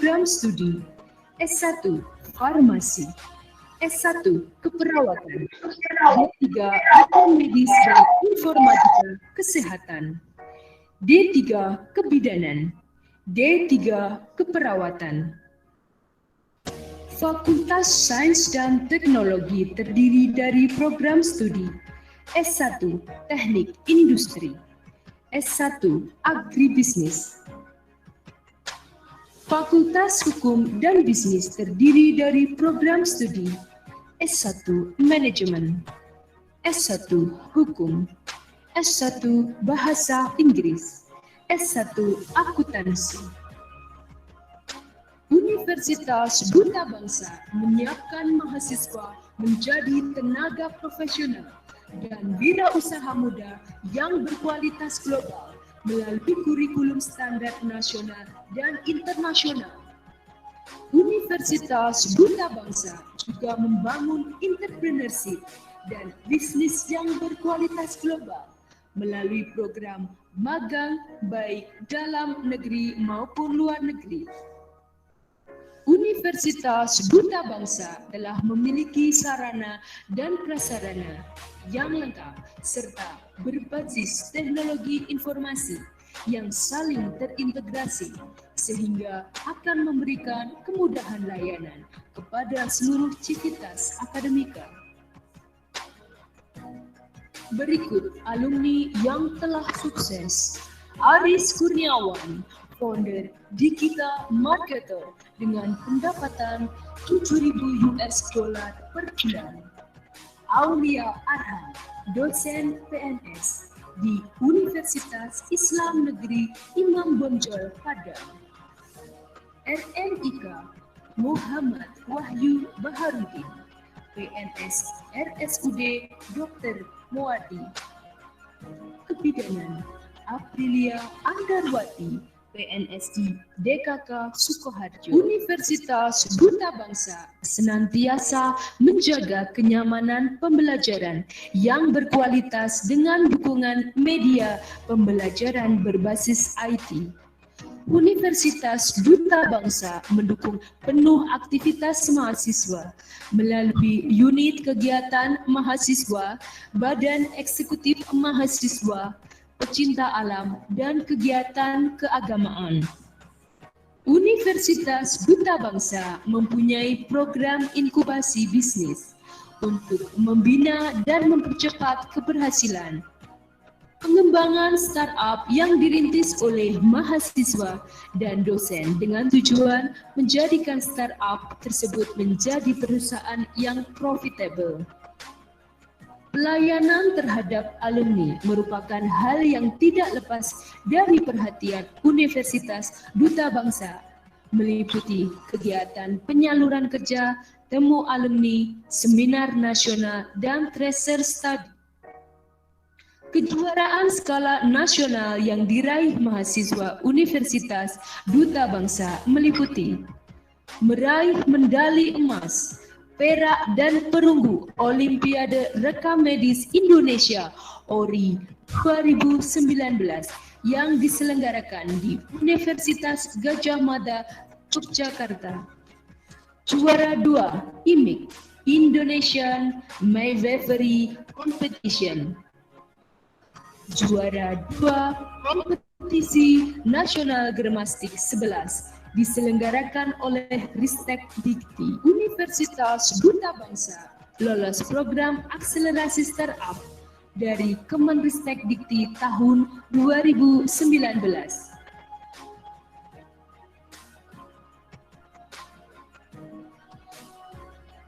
program studi S1 Farmasi, S1 Keperawatan, D3 Ilmu Medis dan Informatika Kesehatan, D3 Kebidanan, D3 Keperawatan. Fakultas Sains dan Teknologi terdiri dari program studi S1 Teknik Industri, S1 Agribisnis. Fakultas Hukum dan Bisnis terdiri dari program studi S1 Manajemen, S1 Hukum, S1 Bahasa Inggris, S1 Akuntansi. Universitas Duta Bangsa menyiapkan mahasiswa menjadi tenaga profesional dan wirausaha muda yang berkualitas global melalui kurikulum standar nasional dan internasional. Universitas Duta Bangsa juga membangun entrepreneurship dan bisnis yang berkualitas global melalui program magang baik dalam negeri maupun luar negeri. Universitas Duta Bangsa telah memiliki sarana dan prasarana yang lengkap serta berbasis teknologi informasi yang saling terintegrasi sehingga akan memberikan kemudahan layanan kepada seluruh civitas akademika. Berikut alumni yang telah sukses. Aris Kurniawan, founder Dikita Marketer dengan pendapatan $7.000 per bulan. Aulia Arhan, dosen PNS di Universitas Islam Negeri Imam Bonjol Padang. RNIK Muhammad Wahyu Baharudin, PNS RSUD Dr. Muadi. Kebidanan Aprilia Andarwati, PNS di DKK Sukoharjo. Universitas Duta Bangsa senantiasa menjaga kenyamanan pembelajaran yang berkualitas dengan dukungan media pembelajaran berbasis IT. Universitas Duta Bangsa mendukung penuh aktivitas mahasiswa melalui unit kegiatan mahasiswa, badan eksekutif mahasiswa, pecinta alam, dan kegiatan keagamaan. Universitas Duta Bangsa mempunyai program inkubasi bisnis untuk membina dan mempercepat keberhasilan. Pengembangan startup yang dirintis oleh mahasiswa dan dosen dengan tujuan menjadikan startup tersebut menjadi perusahaan yang profitable. Pelayanan terhadap alumni merupakan hal yang tidak lepas dari perhatian Universitas Duta Bangsa, meliputi kegiatan penyaluran kerja, temu alumni, seminar nasional, dan tracer study. Kejuaraan skala nasional yang diraih mahasiswa Universitas Duta Bangsa meliputi meraih medali emas, perak dan perunggu Olimpiade Rekam Medis Indonesia ORI 2019 yang diselenggarakan di Universitas Gadjah Mada, Yogyakarta. Juara 2 IMIC Indonesian Midwifery Competition. Juara 2 Kompetisi Nasional Germastik 11 diselenggarakan oleh Ristek Dikti. Universitas Duta Bangsa lolos program akselerasi startup dari Kemenristek Dikti tahun 2019.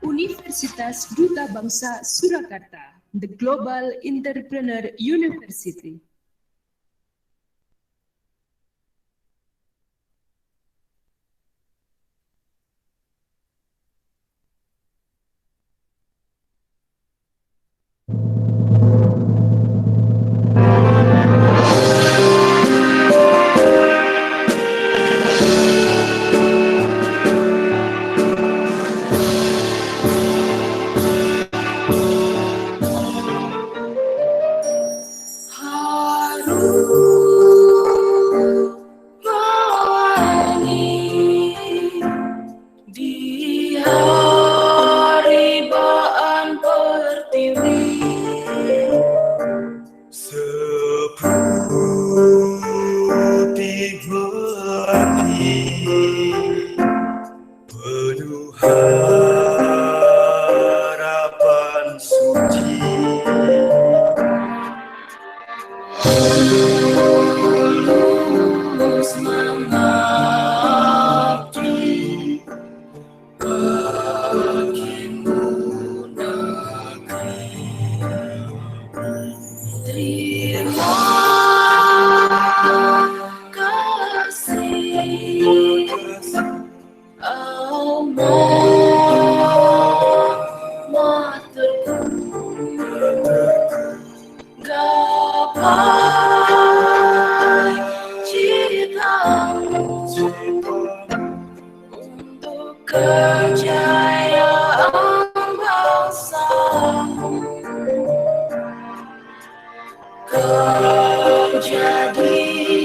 Universitas Duta Bangsa Surakarta, the Global Entrepreneur University. Gapai cita-mu untuk kejayaan bangsa, Kau jadikan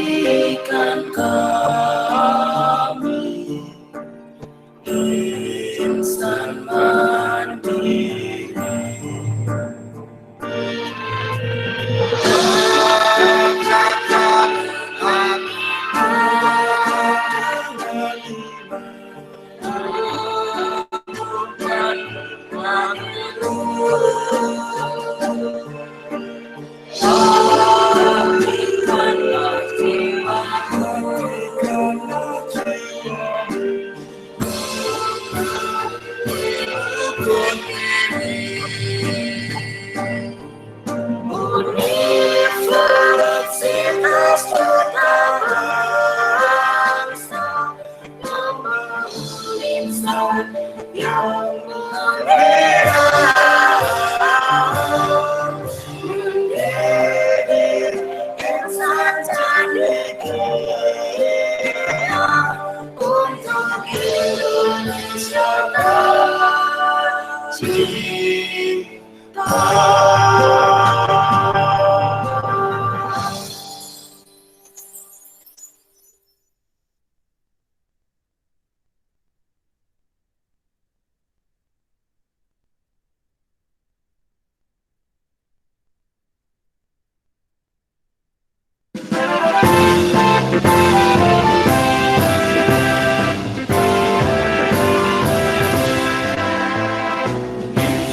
kami insan mandiri. Universitas Duta Bangsa membangun insan yang merdeka, mendidik insan cendekia untuk Indonesia tercinta.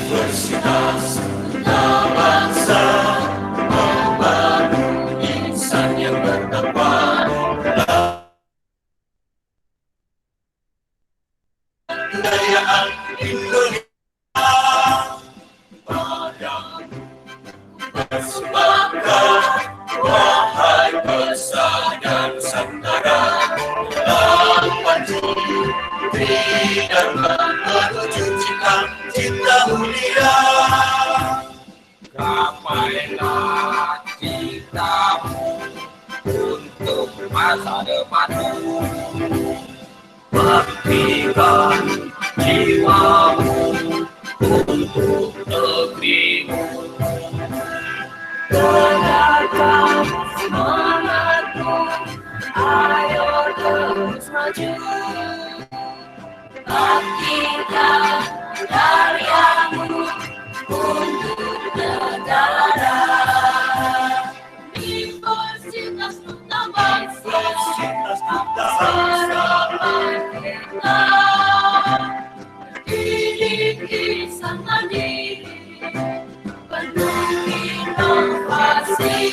Universitas Duta Bangsa membangun insan yang bertakwa, kebudayaan Indonesia padamu bersembahkan, wahai bangsa dan Nusantara, dalam pancung Dharma menuju cita mulia. Gapailah citamu untuk masa depanmu, baktikan jiwamu untuk negerimu. Dengarkan semangatmu, ayo terus maju. Baktikan karyamu untuk negara. Universitas Duta Bangsa, harapan kita, didik insan mandiri, penuh inovasi.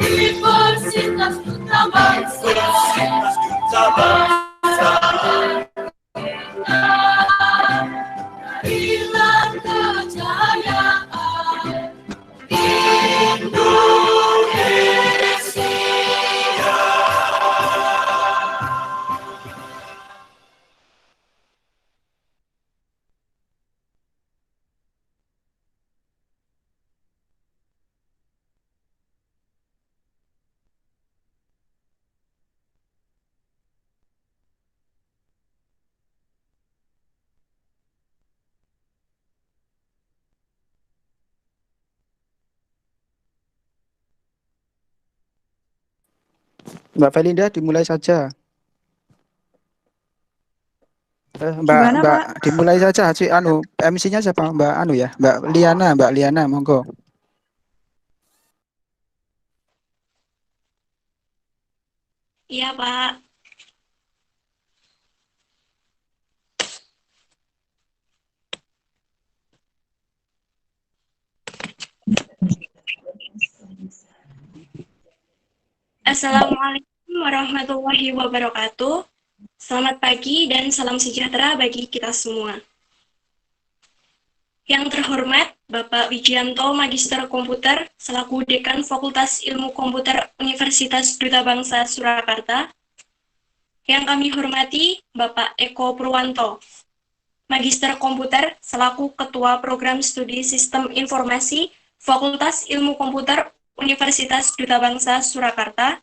Universitas Duta Bangsa, raihlah kejayaan Indonesia. Mbak Felinda dimulai saja. Gimana, Mbak Pak? dimulai saja. MC-nya siapa? Mbak Liana, monggo. Iya, Pak. Assalamualaikum warahmatullahi wabarakatuh. Selamat pagi dan salam sejahtera bagi kita semua. Yang terhormat Bapak Wijianto Magister Komputer selaku Dekan Fakultas Ilmu Komputer Universitas Duta Bangsa Surakarta. Yang kami hormati Bapak Eko Purwanto, Magister Komputer selaku Ketua Program Studi Sistem Informasi Fakultas Ilmu Komputer Universitas Duta Bangsa Surakarta.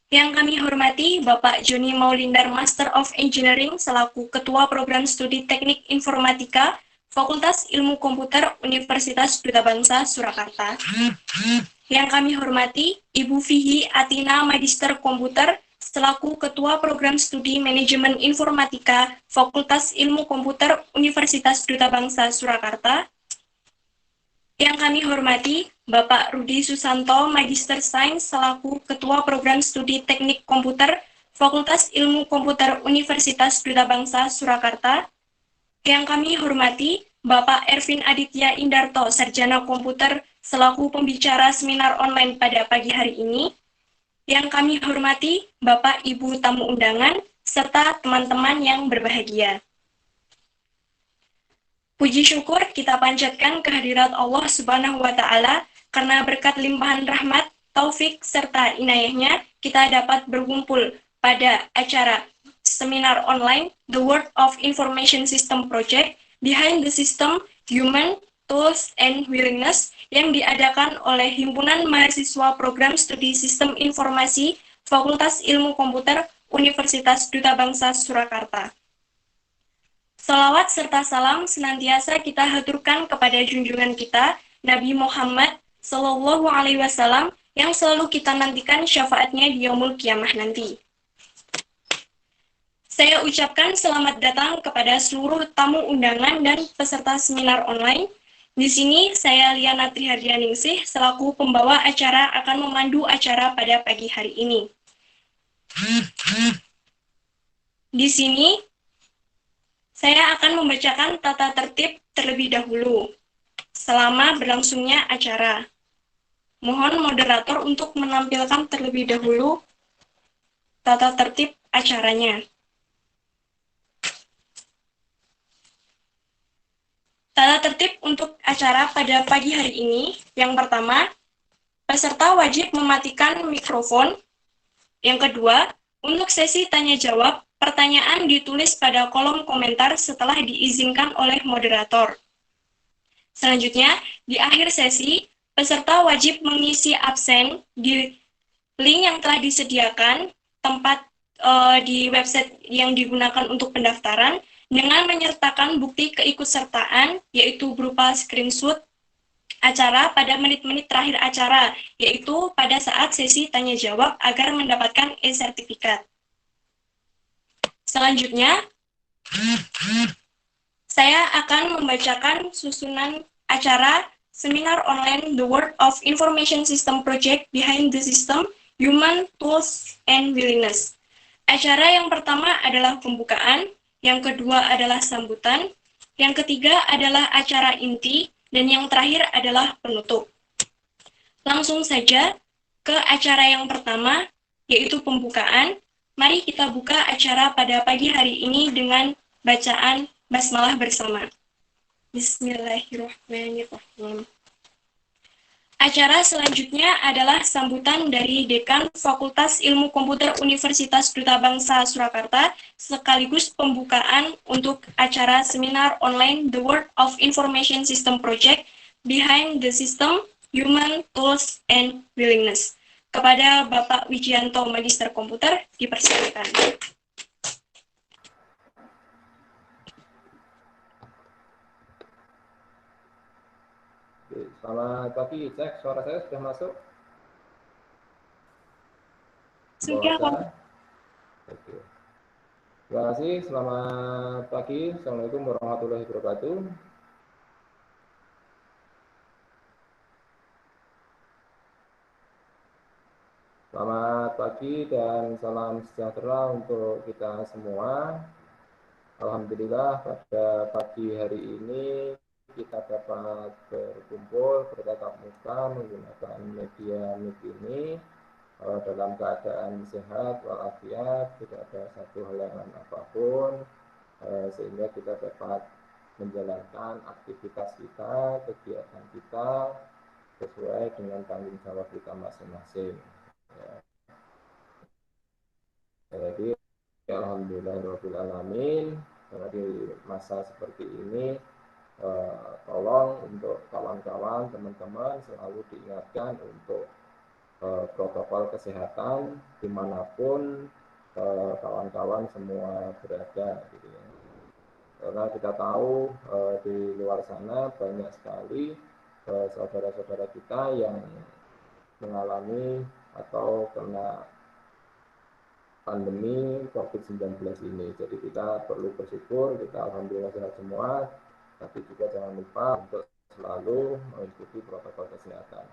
Yang kami hormati Bapak Joni Maulindar Master of Engineering selaku Ketua Program Studi Teknik Informatika Fakultas Ilmu Komputer Universitas Duta Bangsa Surakarta. Yang kami hormati Ibu Fihi Atina Magister Komputer selaku Ketua Program Studi Manajemen Informatika Fakultas Ilmu Komputer Universitas Duta Bangsa Surakarta. Yang kami hormati Bapak Rudi Susanto Magister Sains selaku Ketua Program Studi Teknik Komputer Fakultas Ilmu Komputer Universitas Duta Bangsa Surakarta. Yang kami hormati Bapak Ervin Aditya Indarto Sarjana Komputer selaku pembicara seminar online pada pagi hari ini. Yang kami hormati Bapak Ibu tamu undangan serta teman-teman yang berbahagia. Puji syukur kita panjatkan kehadirat Allah Subhanahu wa Ta'ala karena berkat limpahan rahmat, taufik, serta inayahnya kita dapat berkumpul pada acara seminar online The World of Information System Project Behind the System, Human, Tools, and Willingness yang diadakan oleh Himpunan Mahasiswa Program Studi Sistem Informasi Fakultas Ilmu Komputer Universitas Duta Bangsa Surakarta. Salawat serta salam senantiasa kita haturkan kepada junjungan kita, Nabi Muhammad Sallallahu Alaihi Wasallam, yang selalu kita nantikan syafaatnya di yaumul kiamah nanti. Saya ucapkan selamat datang kepada seluruh tamu undangan dan peserta seminar online. Di sini saya Liana Trihardianingsih selaku pembawa acara akan memandu acara pada pagi hari ini. Di sini saya akan membacakan tata tertib terlebih dahulu selama berlangsungnya acara. Mohon moderator untuk menampilkan terlebih dahulu tata tertib acaranya. Tata tertib untuk acara pada pagi hari ini, yang pertama, peserta wajib mematikan mikrofon. Yang kedua, untuk sesi tanya-jawab, pertanyaan ditulis pada kolom komentar setelah diizinkan oleh moderator. Selanjutnya, di akhir sesi, peserta wajib mengisi absen di link yang telah disediakan tempat di website yang digunakan untuk pendaftaran dengan menyertakan bukti keikutsertaan, yaitu berupa screenshot acara pada menit-menit terakhir acara, yaitu pada saat sesi tanya-jawab agar mendapatkan e-sertifikat. Selanjutnya, saya akan membacakan susunan acara seminar online The World of Information System Project Behind the System, Human, Tools, and Willingness. Acara yang pertama adalah pembukaan, yang kedua adalah sambutan, yang ketiga adalah acara inti, dan yang terakhir adalah penutup. Langsung saja ke acara yang pertama, yaitu pembukaan. Mari kita buka acara pada pagi hari ini dengan bacaan basmalah bersama. Bismillahirrahmanirrahim. Acara selanjutnya adalah sambutan dari Dekan Fakultas Ilmu Komputer Universitas Duta Bangsa Surakarta, sekaligus pembukaan untuk acara seminar online The World of Information System Project Behind the System, Human, Tools, and Willingness. Kepada Bapak Wijianto Magister Komputer, dipersilakan. Selamat pagi, cek suara saya sudah masuk? Sudah, Pak. Oke. Terima kasih, selamat pagi. Assalamualaikum warahmatullahi wabarakatuh. Selamat pagi dan salam sejahtera untuk kita semua. Alhamdulillah pada pagi hari ini kita dapat berkumpul bertatap muka menggunakan media Meet ini dalam keadaan sehat walafiat, tidak ada satu halangan apapun, sehingga kita dapat menjalankan aktivitas kita, kegiatan kita sesuai dengan tanggung jawab kita masing-masing. Ya. Jadi alhamdulillahirabbil alamin, karena di masa seperti ini tolong untuk kawan-kawan, teman-teman selalu diingatkan untuk protokol kesehatan dimanapun kawan-kawan semua berada gitu ya. Karena kita tahu di luar sana banyak sekali saudara-saudara kita yang mengalami atau kena pandemi COVID-19 ini. Jadi kita perlu bersyukur, kita alhamdulillah sehat semua, tapi juga jangan lupa untuk selalu mengikuti protokol kesehatan.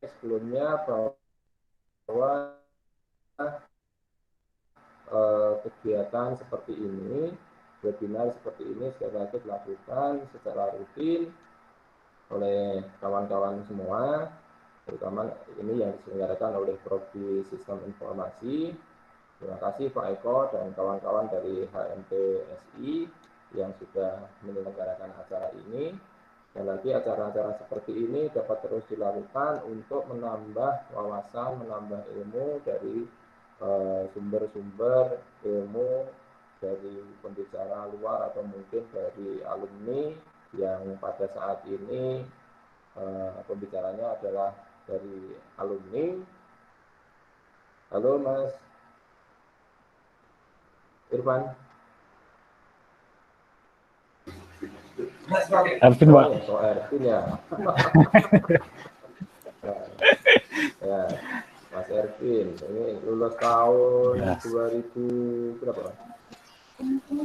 Sebelumnya bahwa kegiatan seperti ini, webinar seperti ini sekali lagi dilakukan secara rutin oleh kawan-kawan semua, terutama ini yang diselenggarakan oleh Prodi Sistem Informasi. Terima kasih Pak Eko dan kawan-kawan dari HMPSI yang sudah menyelenggarakan acara ini. Dan nanti acara-acara seperti ini dapat terus dilakukan untuk menambah wawasan, menambah ilmu dari sumber-sumber ilmu dari pembicara luar atau mungkin dari alumni yang pada saat ini pembicaranya adalah dari alumni. Halo Mas Irfan. Ervin, Pak. Oh, Ervin ya. Ya, Mas Ervin, ini lulus tahun 2000 berapa?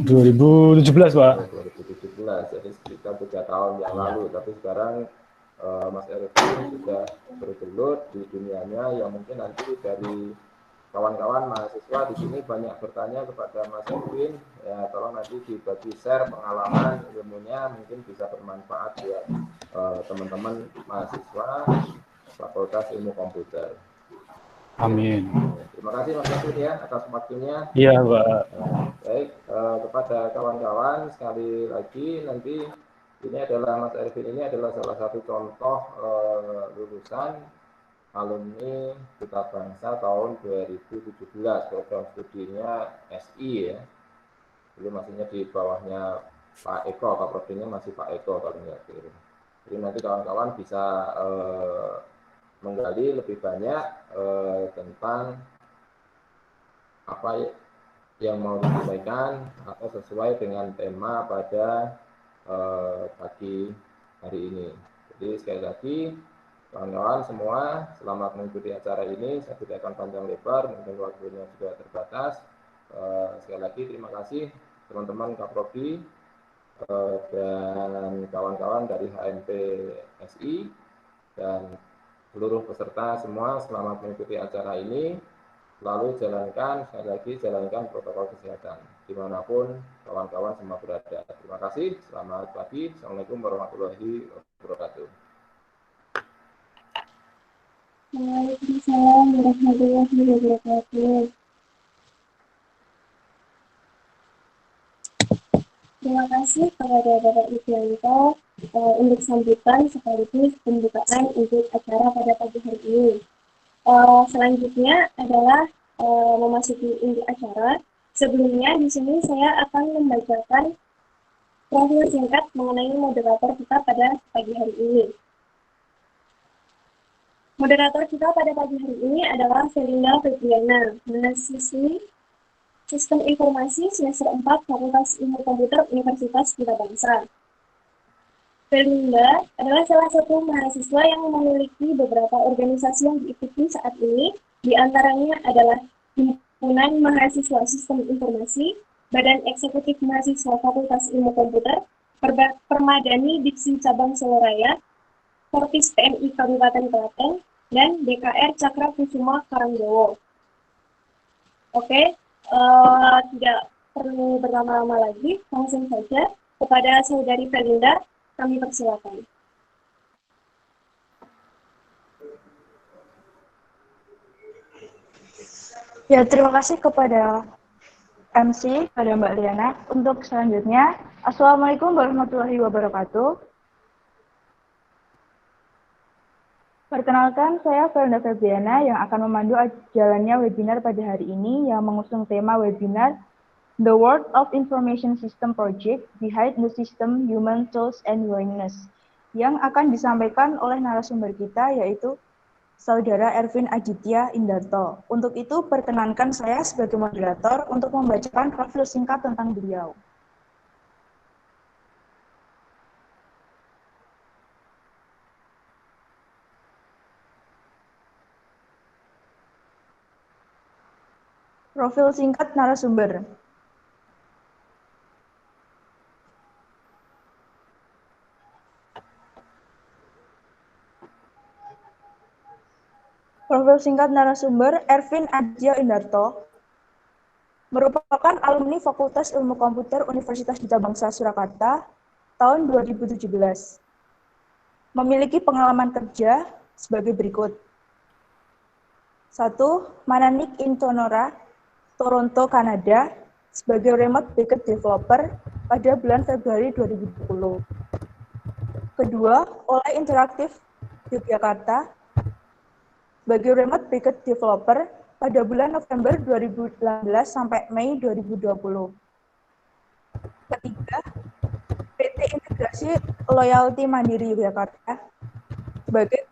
2017, Pak. 2017, jadi sekitar 3 tahun yang lalu. Tapi sekarang Mas Ervin sudah bergelut di dunianya yang mungkin nanti dari kawan-kawan mahasiswa di sini banyak bertanya kepada Mas Ervin, ya tolong nanti dibagi share pengalaman ilmunya, mungkin bisa bermanfaat buat teman-teman mahasiswa Fakultas Ilmu Komputer. Amin. Terima kasih Mas Ervin ya atas waktunya. Iya, Pak. Baik, kepada kawan-kawan sekali lagi nanti ini adalah Mas Ervin ini adalah salah satu contoh lulusan alumni Duta Bangsa tahun 2017, program studinya SI ya. Dulu masihnya di bawahnya Pak Eko, Pak Prodinya masih Pak Eko kalau nggak keliru. Jadi nanti kawan-kawan bisa menggali lebih banyak tentang apa yang mau disampaikan atau sesuai dengan tema pada pagi hari ini. Jadi sekali lagi kawan-kawan semua, selamat mengikuti acara ini. Saya tidak akan panjang lebar, mungkin waktunya juga terbatas. Sekali lagi terima kasih teman-teman Kaprodi dan kawan-kawan dari HMPSI dan seluruh peserta semua. Selamat mengikuti acara ini. Lalu sekali lagi jalankan protokol kesehatan dimanapun kawan-kawan semua berada. Terima kasih. Selamat pagi. Assalamualaikum warahmatullahi wabarakatuh. Waalaikumsalam warahmatullahi wabarakatuh. Terima kasih kepada Bapak Yudianto untuk sambutan sekaligus pembukaan untuk acara pada pagi hari ini. Selanjutnya adalah memasuki inti acara. Sebelumnya di sini saya akan membacakan profil singkat mengenai moderator kita pada pagi hari ini. Moderator kita pada pagi hari ini adalah Felinda Febriana, mahasiswi Sistem Informasi semester 4 Fakultas Ilmu Komputer Universitas Duta Bangsa. Felinda adalah salah satu mahasiswa yang memiliki beberapa organisasi yang diikuti saat ini, di antaranya adalah Himpunan Mahasiswa Sistem Informasi, Badan Eksekutif Mahasiswa Fakultas Ilmu Komputer, Permadani Diksi Cabang Soloraya, Korpis PMI Kabupaten Klaten, dan DKR Cakra Kusuma Karanggowo. Oke, tidak perlu berlama-lama lagi, langsung saja kepada saudari Felinda, kami persilakan. Ya, terima kasih kepada MC, pada Mbak Liana. Untuk selanjutnya, Assalamualaikum warahmatullahi wabarakatuh. Perkenalkan, saya Fernanda Febriana yang akan memandu jalannya webinar pada hari ini yang mengusung tema webinar The World of Information System Project Behind the System, Human Tools, and Willingness yang akan disampaikan oleh narasumber kita yaitu Saudara Ervin Aditya Indarto. Untuk itu, perkenankan saya sebagai moderator untuk membacakan profil singkat tentang beliau. Profil singkat narasumber. Profil singkat narasumber Ervin Aditya Indarto merupakan alumni Fakultas Ilmu Komputer Universitas Duta Bangsa Surakarta tahun 2017. Memiliki pengalaman kerja sebagai berikut. 1. Mananik Intonora, Toronto, Kanada, sebagai Remote Backend Developer pada bulan Februari 2020. Kedua, Oleh Interaktif Yogyakarta, sebagai Remote Backend Developer pada bulan November 2018 sampai Mei 2020. Ketiga, PT Integrasi Loyalty Mandiri Yogyakarta, sebagai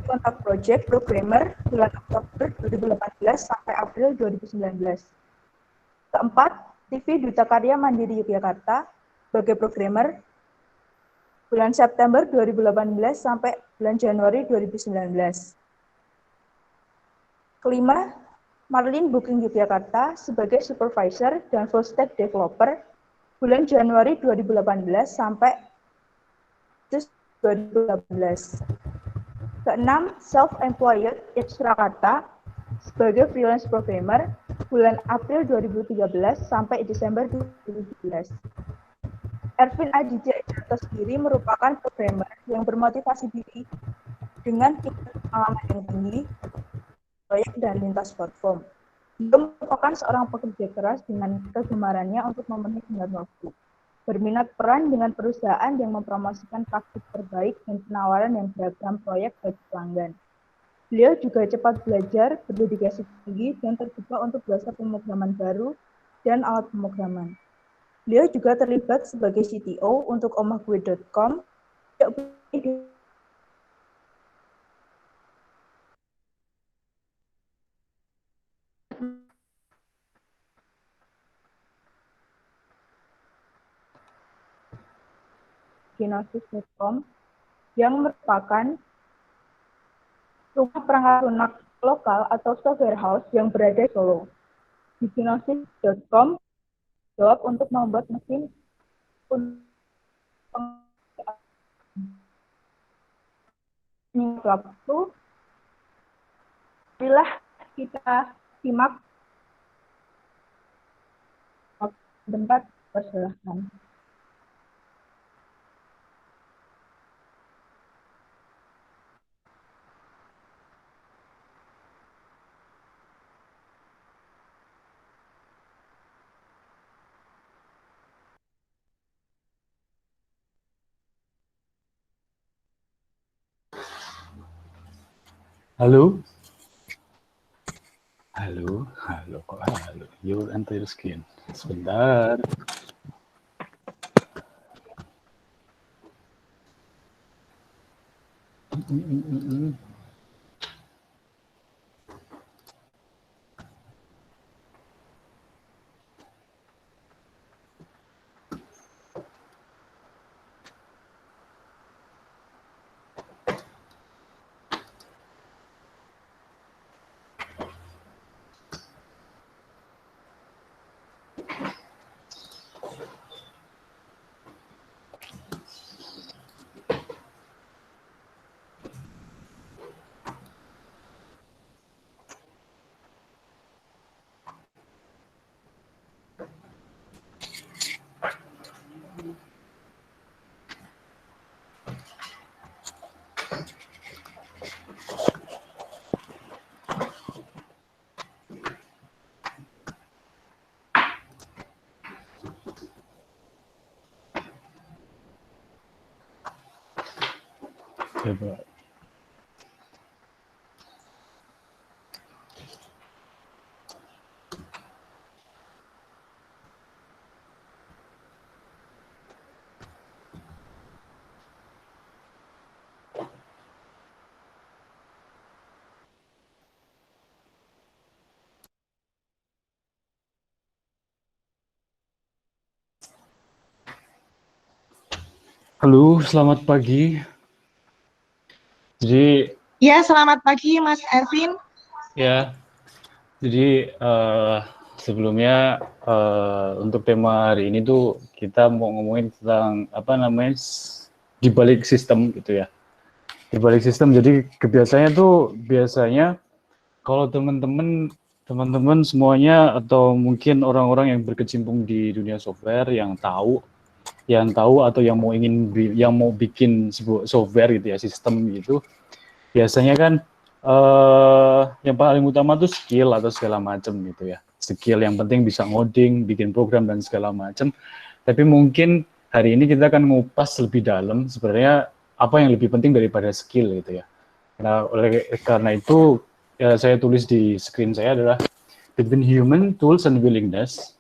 Kontak Project Programmer bulan Oktober 2018 sampai April 2019. Keempat, TV Duta Karya Mandiri Yogyakarta sebagai programmer bulan September 2018 sampai bulan Januari 2019. Kelima, Marlin Booking Yogyakarta sebagai supervisor dan full stack developer bulan Januari 2018 sampai Agustus 2018. Keenam, Self-Employed Surakarta sebagai freelance programmer bulan April 2013 sampai Desember 2017. Ervin Aditya Indarto sendiri merupakan programmer yang bermotivasi diri dengan tingkat pengalaman yang tinggi, proyek dan lintas platform. Dia merupakan seorang pekerja keras dengan kegemarannya untuk memenuhi tenggat waktu. Berminat peran dengan perusahaan yang mempromosikan praktik terbaik dan penawaran yang beragam proyek bagi pelanggan. Beliau juga cepat belajar, berdedikasi tinggi, dan terbuka untuk belajar pemrograman baru dan alat pemrograman. Beliau juga terlibat sebagai CTO untuk omahgue.com, Genosis.com yang merupakan rumah perangkat lunak lokal atau software house yang berada di Solo. Di Genosis.com jawab untuk membuat mesin waktu. Marilah kita simak tempat persilahkan. Halo? Halo? Halo, kok halo? Your entire skin. Sebentar. Coba. Halo, selamat pagi. Jadi Ya, selamat pagi Mas Ervin. ya, jadi sebelumnya untuk tema hari ini tuh kita mau ngomongin tentang apa namanya di balik sistem gitu ya. Di balik sistem. Jadi biasanya kalau teman-teman semuanya atau mungkin orang-orang yang berkecimpung di dunia software yang tahu atau yang mau bikin sebuah software gitu ya, sistem gitu. Biasanya kan yang paling utama tuh skill atau segala macam gitu ya. Skill yang penting bisa ngoding, bikin program dan segala macam. Tapi mungkin hari ini kita akan ngupas lebih dalam sebenarnya apa yang lebih penting daripada skill gitu ya. Nah, karena itu ya, saya tulis di screen saya adalah between human tools and willingness.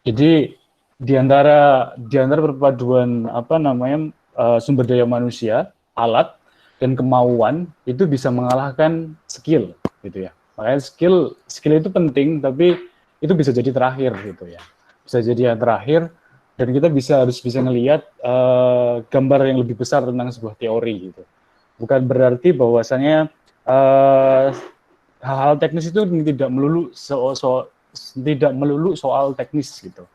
Jadi di antara perpaduan apa namanya sumber daya manusia, alat dan kemauan itu bisa mengalahkan skill gitu ya. Makanya skill itu penting, tapi itu bisa jadi terakhir gitu ya. Bisa jadi yang terakhir dan kita harus bisa ngelihat gambar yang lebih besar tentang sebuah teori gitu. Bukan berarti bahwasannya hal-hal teknis itu tidak melulu soal teknis gitu.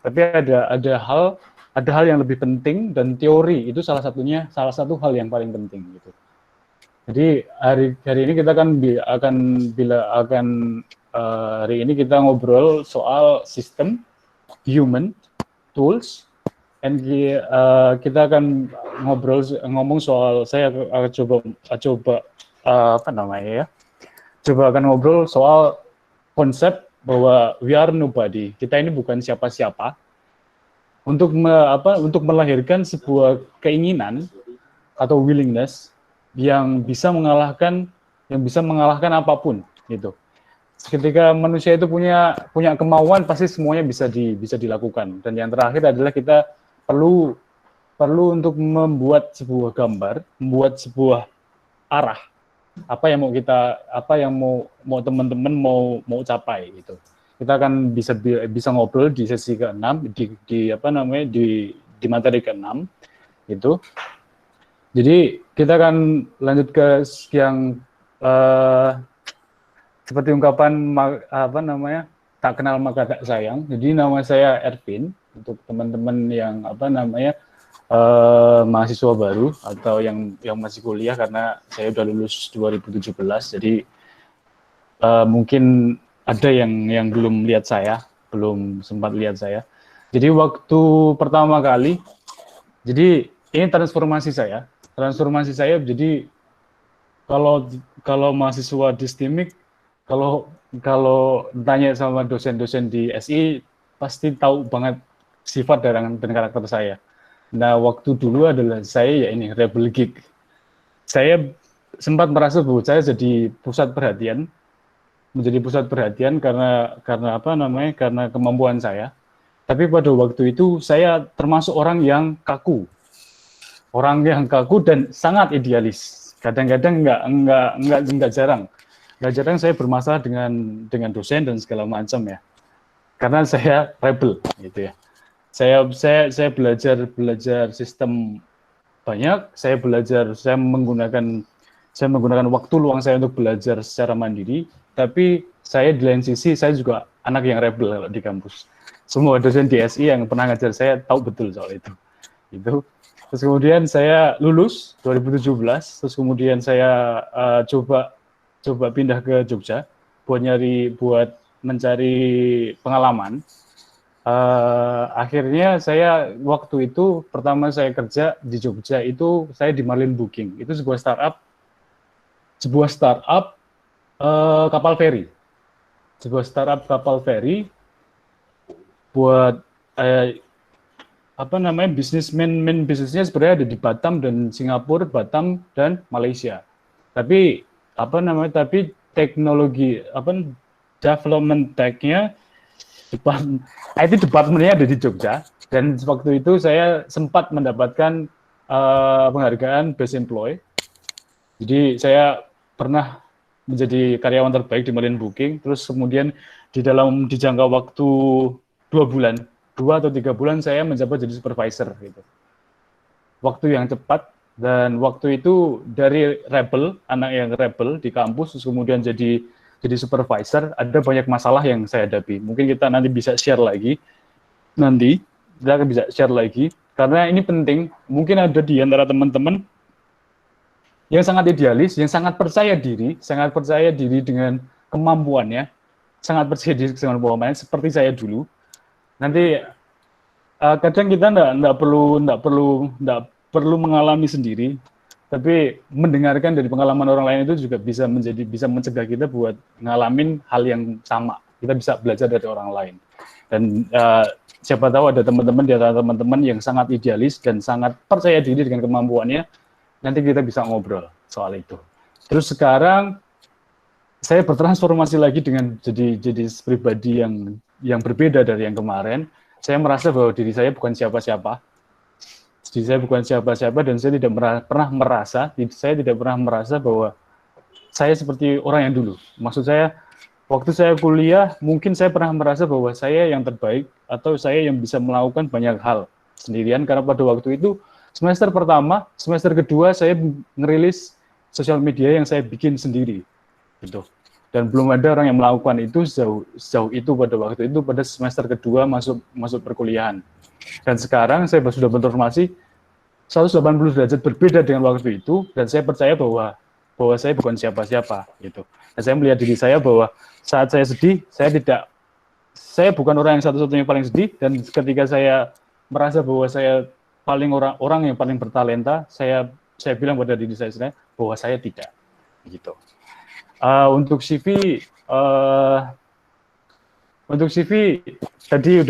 Tapi ada hal yang lebih penting dan teori itu salah satu hal yang paling penting gitu. Jadi hari ini kita hari ini kita ngobrol soal sistem, human, tools, and kita akan ngomong soal saya akan coba apa namanya ya? Coba akan ngobrol soal konsep bahwa we are nobody. Kita ini bukan siapa-siapa. Untuk melahirkan sebuah keinginan atau willingness yang bisa mengalahkan apapun gitu. Ketika manusia itu punya kemauan, pasti semuanya bisa dilakukan. Dan yang terakhir adalah kita perlu untuk membuat sebuah gambar, membuat sebuah arah apa yang mau teman-teman mau capai gitu. Kita akan bisa ngobrol di sesi ke-6 di materi ke-6 gitu. Jadi kita akan lanjut ke yang seperti ungkapan tak kenal maka tak sayang. Jadi nama saya Ervin untuk teman-teman yang mahasiswa baru atau yang masih kuliah karena saya udah lulus 2017. Jadi mungkin ada yang belum sempat lihat saya. Jadi waktu pertama kali, jadi ini transformasi saya. Jadi kalau mahasiswa di STIMIK, kalau tanya sama dosen-dosen di SI pasti tahu banget sifat dan karakter saya. Nah, waktu dulu adalah saya rebel geek. Saya sempat merasa bahwa saya jadi menjadi pusat perhatian karena kemampuan saya. Tapi pada waktu itu saya termasuk orang yang kaku dan sangat idealis. Kadang-kadang nggak jarang saya bermasalah dengan dosen dan segala macam ya. Karena saya rebel gitu ya. Saya belajar sistem banyak. Saya menggunakan waktu luang saya untuk belajar secara mandiri. Tapi saya di lain sisi saya juga anak yang rebel kalau di kampus. Semua dosen di SI yang pernah ngajar saya tahu betul soal itu. Terus kemudian saya lulus 2017. Terus kemudian saya coba pindah ke Jogja buat mencari pengalaman. Akhirnya saya waktu itu pertama saya kerja di Jogja itu saya di Marlin Booking. Itu sebuah startup kapal feri. Buat bisnisnya sebenarnya ada di Batam dan Singapura, Batam dan Malaysia. Tapi teknologi development tech-nya IT department-nya ada di Jogja, dan waktu itu saya sempat mendapatkan penghargaan Best Employee. Jadi saya pernah menjadi karyawan terbaik di Marlin Booking, terus kemudian di jangka waktu 2 atau 3 bulan saya menjabat jadi supervisor gitu. waktu yang cepat, dan waktu itu dari rebel, anak yang rebel di kampus, terus kemudian jadi supervisor, ada banyak masalah yang saya hadapi. Mungkin kita nanti bisa share lagi, kita akan bisa share lagi, karena ini penting. Mungkin ada di antara teman-teman yang sangat idealis, yang sangat percaya diri dengan kemampuannya, sangat percaya diri dengan kemampuannya, seperti saya dulu. Nanti kadang kita nggak perlu mengalami sendiri, tapi mendengarkan dari pengalaman orang lain itu juga bisa mencegah kita buat ngalamin hal yang sama. Kita bisa belajar dari orang lain. Dan siapa tahu ada teman-teman di antara teman-teman yang sangat idealis dan sangat percaya diri dengan kemampuannya, nanti kita bisa ngobrol soal itu. Terus sekarang saya bertransformasi lagi dengan jadi pribadi yang berbeda dari yang kemarin. Saya merasa bahwa diri saya bukan siapa-siapa. Diri saya bukan siapa-siapa, dan saya tidak pernah merasa bahwa saya seperti orang yang dulu. Maksud saya, waktu saya kuliah, mungkin saya pernah merasa bahwa saya yang terbaik, atau saya yang bisa melakukan banyak hal sendirian, karena pada waktu itu, semester pertama, semester kedua, saya ngerilis sosial media yang saya bikin sendiri. Gitu. Dan belum ada orang yang melakukan itu sejauh itu pada waktu itu, pada semester kedua masuk perkuliahan. Dan sekarang saya sudah bertransformasi 180 derajat berbeda dengan waktu itu, dan saya percaya bahwa saya bukan siapa-siapa gitu. Dan saya melihat diri saya bahwa saat saya sedih, saya bukan orang yang satu-satunya paling sedih, dan ketika saya merasa bahwa saya orang yang paling bertalenta, saya bilang pada diri saya sendiri bahwa saya tidak gitu. Untuk CV tadi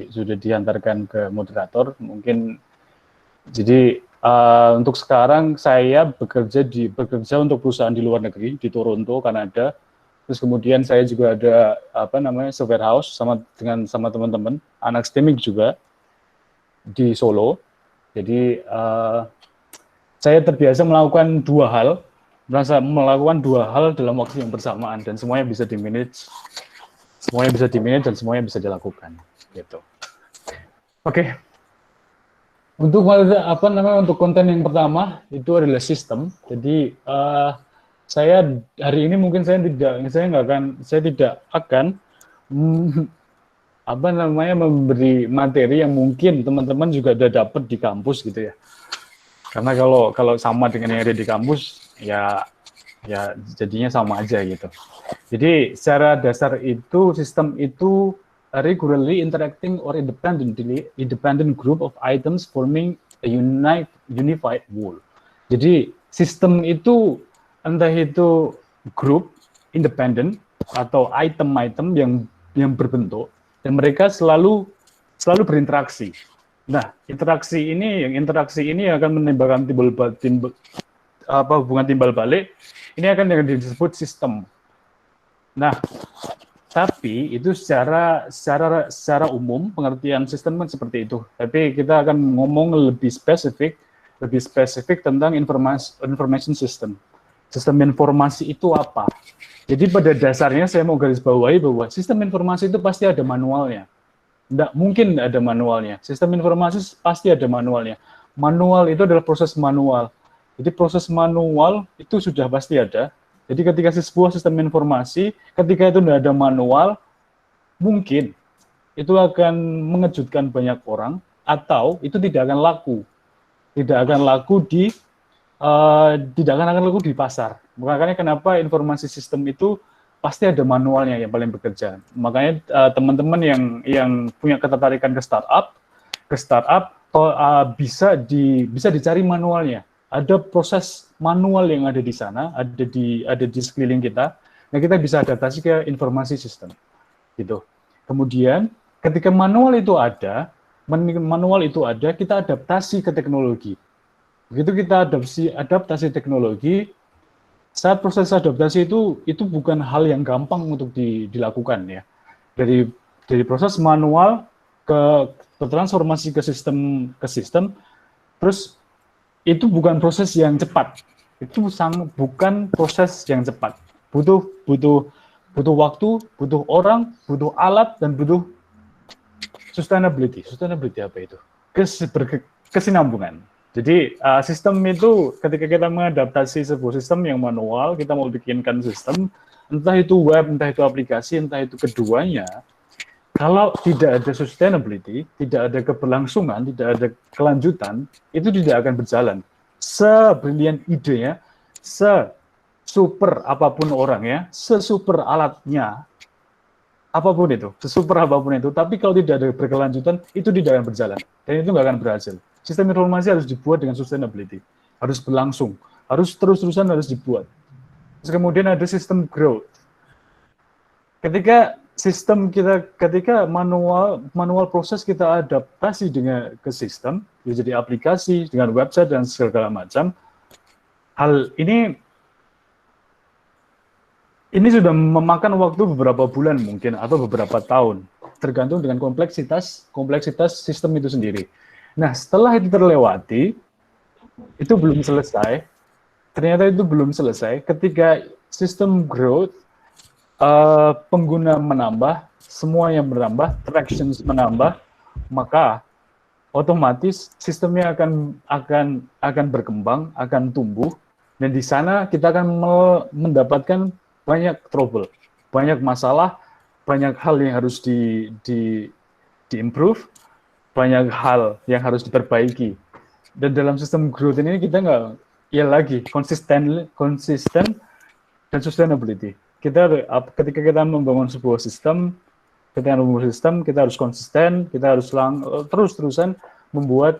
sudah diantarkan ke moderator. Mungkin jadi untuk sekarang saya bekerja untuk perusahaan di luar negeri, di Toronto, Kanada. Terus kemudian saya juga ada software house sama teman-teman anak STEMIC juga di Solo. Jadi saya terbiasa melakukan dua hal dalam waktu yang bersamaan, dan semuanya bisa di-manage dan semuanya bisa dilakukan gitu. Oke. Untuk konten yang pertama itu adalah sistem. Jadi saya hari ini mungkin saya tidak akan memberi materi yang mungkin teman-teman juga udah dapat di kampus gitu ya. Karena kalau sama dengan yang ada di kampus, ya jadinya sama aja gitu. Jadi secara dasar itu, sistem itu regularly interacting or independent group of items forming a unified whole. Jadi sistem itu entah itu grup independen atau item-item yang berbentuk, dan mereka selalu berinteraksi. Nah, interaksi ini akan menimbulkan hubungan timbal balik. Ini akan yang disebut sistem. Nah, tapi itu secara umum pengertian sistem kan seperti itu. Tapi kita akan ngomong lebih spesifik tentang information system. Sistem informasi itu apa? Jadi pada dasarnya saya mau garis bawahi bahwa sistem informasi itu pasti ada manualnya. Tidak mungkin ada manualnya. Sistem informasi pasti ada manualnya. Manual itu adalah proses manual. Jadi proses manual itu sudah pasti ada. Jadi ketika sebuah sistem informasi, ketika itu tidak ada manual, mungkin itu akan mengejutkan banyak orang, atau itu tidak akan laku. Tidak akan laku di pasar. Makanya kenapa informasi sistem itu pasti ada manualnya yang paling bekerja. Makanya teman-teman yang punya ketertarikan ke startup bisa dicari manualnya. Ada proses manual yang ada di sana, ada di sekeliling kita. Nah, kita bisa adaptasi ke informasi sistem, gitu. Kemudian ketika manual itu ada, kita adaptasi ke teknologi. Begitu kita adaptasi teknologi, saat proses adaptasi itu bukan hal yang gampang untuk dilakukan ya. Dari proses manual ke transformasi ke sistem, terus itu bukan proses yang cepat. Itu bukan proses yang cepat. Butuh waktu, butuh orang, butuh alat, dan butuh sustainability. Sustainability apa itu? Kesinambungan. Jadi sistem itu ketika kita mengadaptasi sebuah sistem yang manual, kita mau bikinkan sistem, entah itu web, entah itu aplikasi, entah itu keduanya, kalau tidak ada sustainability, tidak ada keberlangsungan, tidak ada kelanjutan, itu tidak akan berjalan. Sebrilian idenya, sesuper apapun orangnya, sesuper alatnya, apapun itu, sesuper apapun itu, tapi kalau tidak ada berkelanjutan, itu tidak akan berjalan, dan itu nggak akan berhasil. Sistem informasi harus dibuat dengan sustainability, harus berlangsung, harus terus-terusan harus dibuat. Terus kemudian ada sistem growth. Ketika manual proses kita adaptasi dengan ke sistem, jadi aplikasi dengan website dan segala macam, hal ini sudah memakan waktu beberapa bulan mungkin atau beberapa tahun, tergantung dengan kompleksitas sistem itu sendiri. Nah, setelah itu terlewati, itu belum selesai. Ternyata itu belum selesai. Ketika sistem growth, pengguna menambah, semua yang menambah, tractions menambah, maka otomatis sistemnya akan berkembang, akan tumbuh, dan di sana kita akan mendapatkan banyak trouble, banyak masalah, banyak hal yang harus di-improve, banyak hal yang harus diperbaiki. Dan dalam sistem growth ini kita konsisten dan sustainability. Ketika kita membangun sebuah sistem, kita harus konsisten, kita harus terus-terusan membuat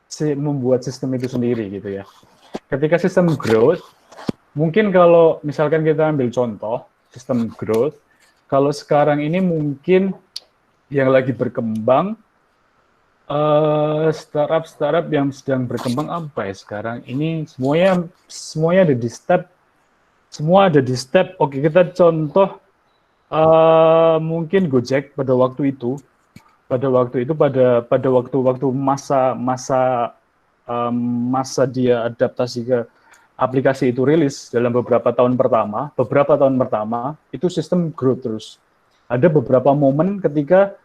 sistem itu sendiri gitu ya. Ketika sistem growth, mungkin kalau misalkan kita ambil contoh sistem growth, kalau sekarang ini mungkin yang lagi berkembang, startup yang sedang berkembang apa ya sekarang ini, semuanya ada di step, oke, kita contoh mungkin Gojek pada waktu masa dia adaptasi ke aplikasi itu rilis dalam beberapa tahun pertama itu sistem growth terus. Ada beberapa momen ketika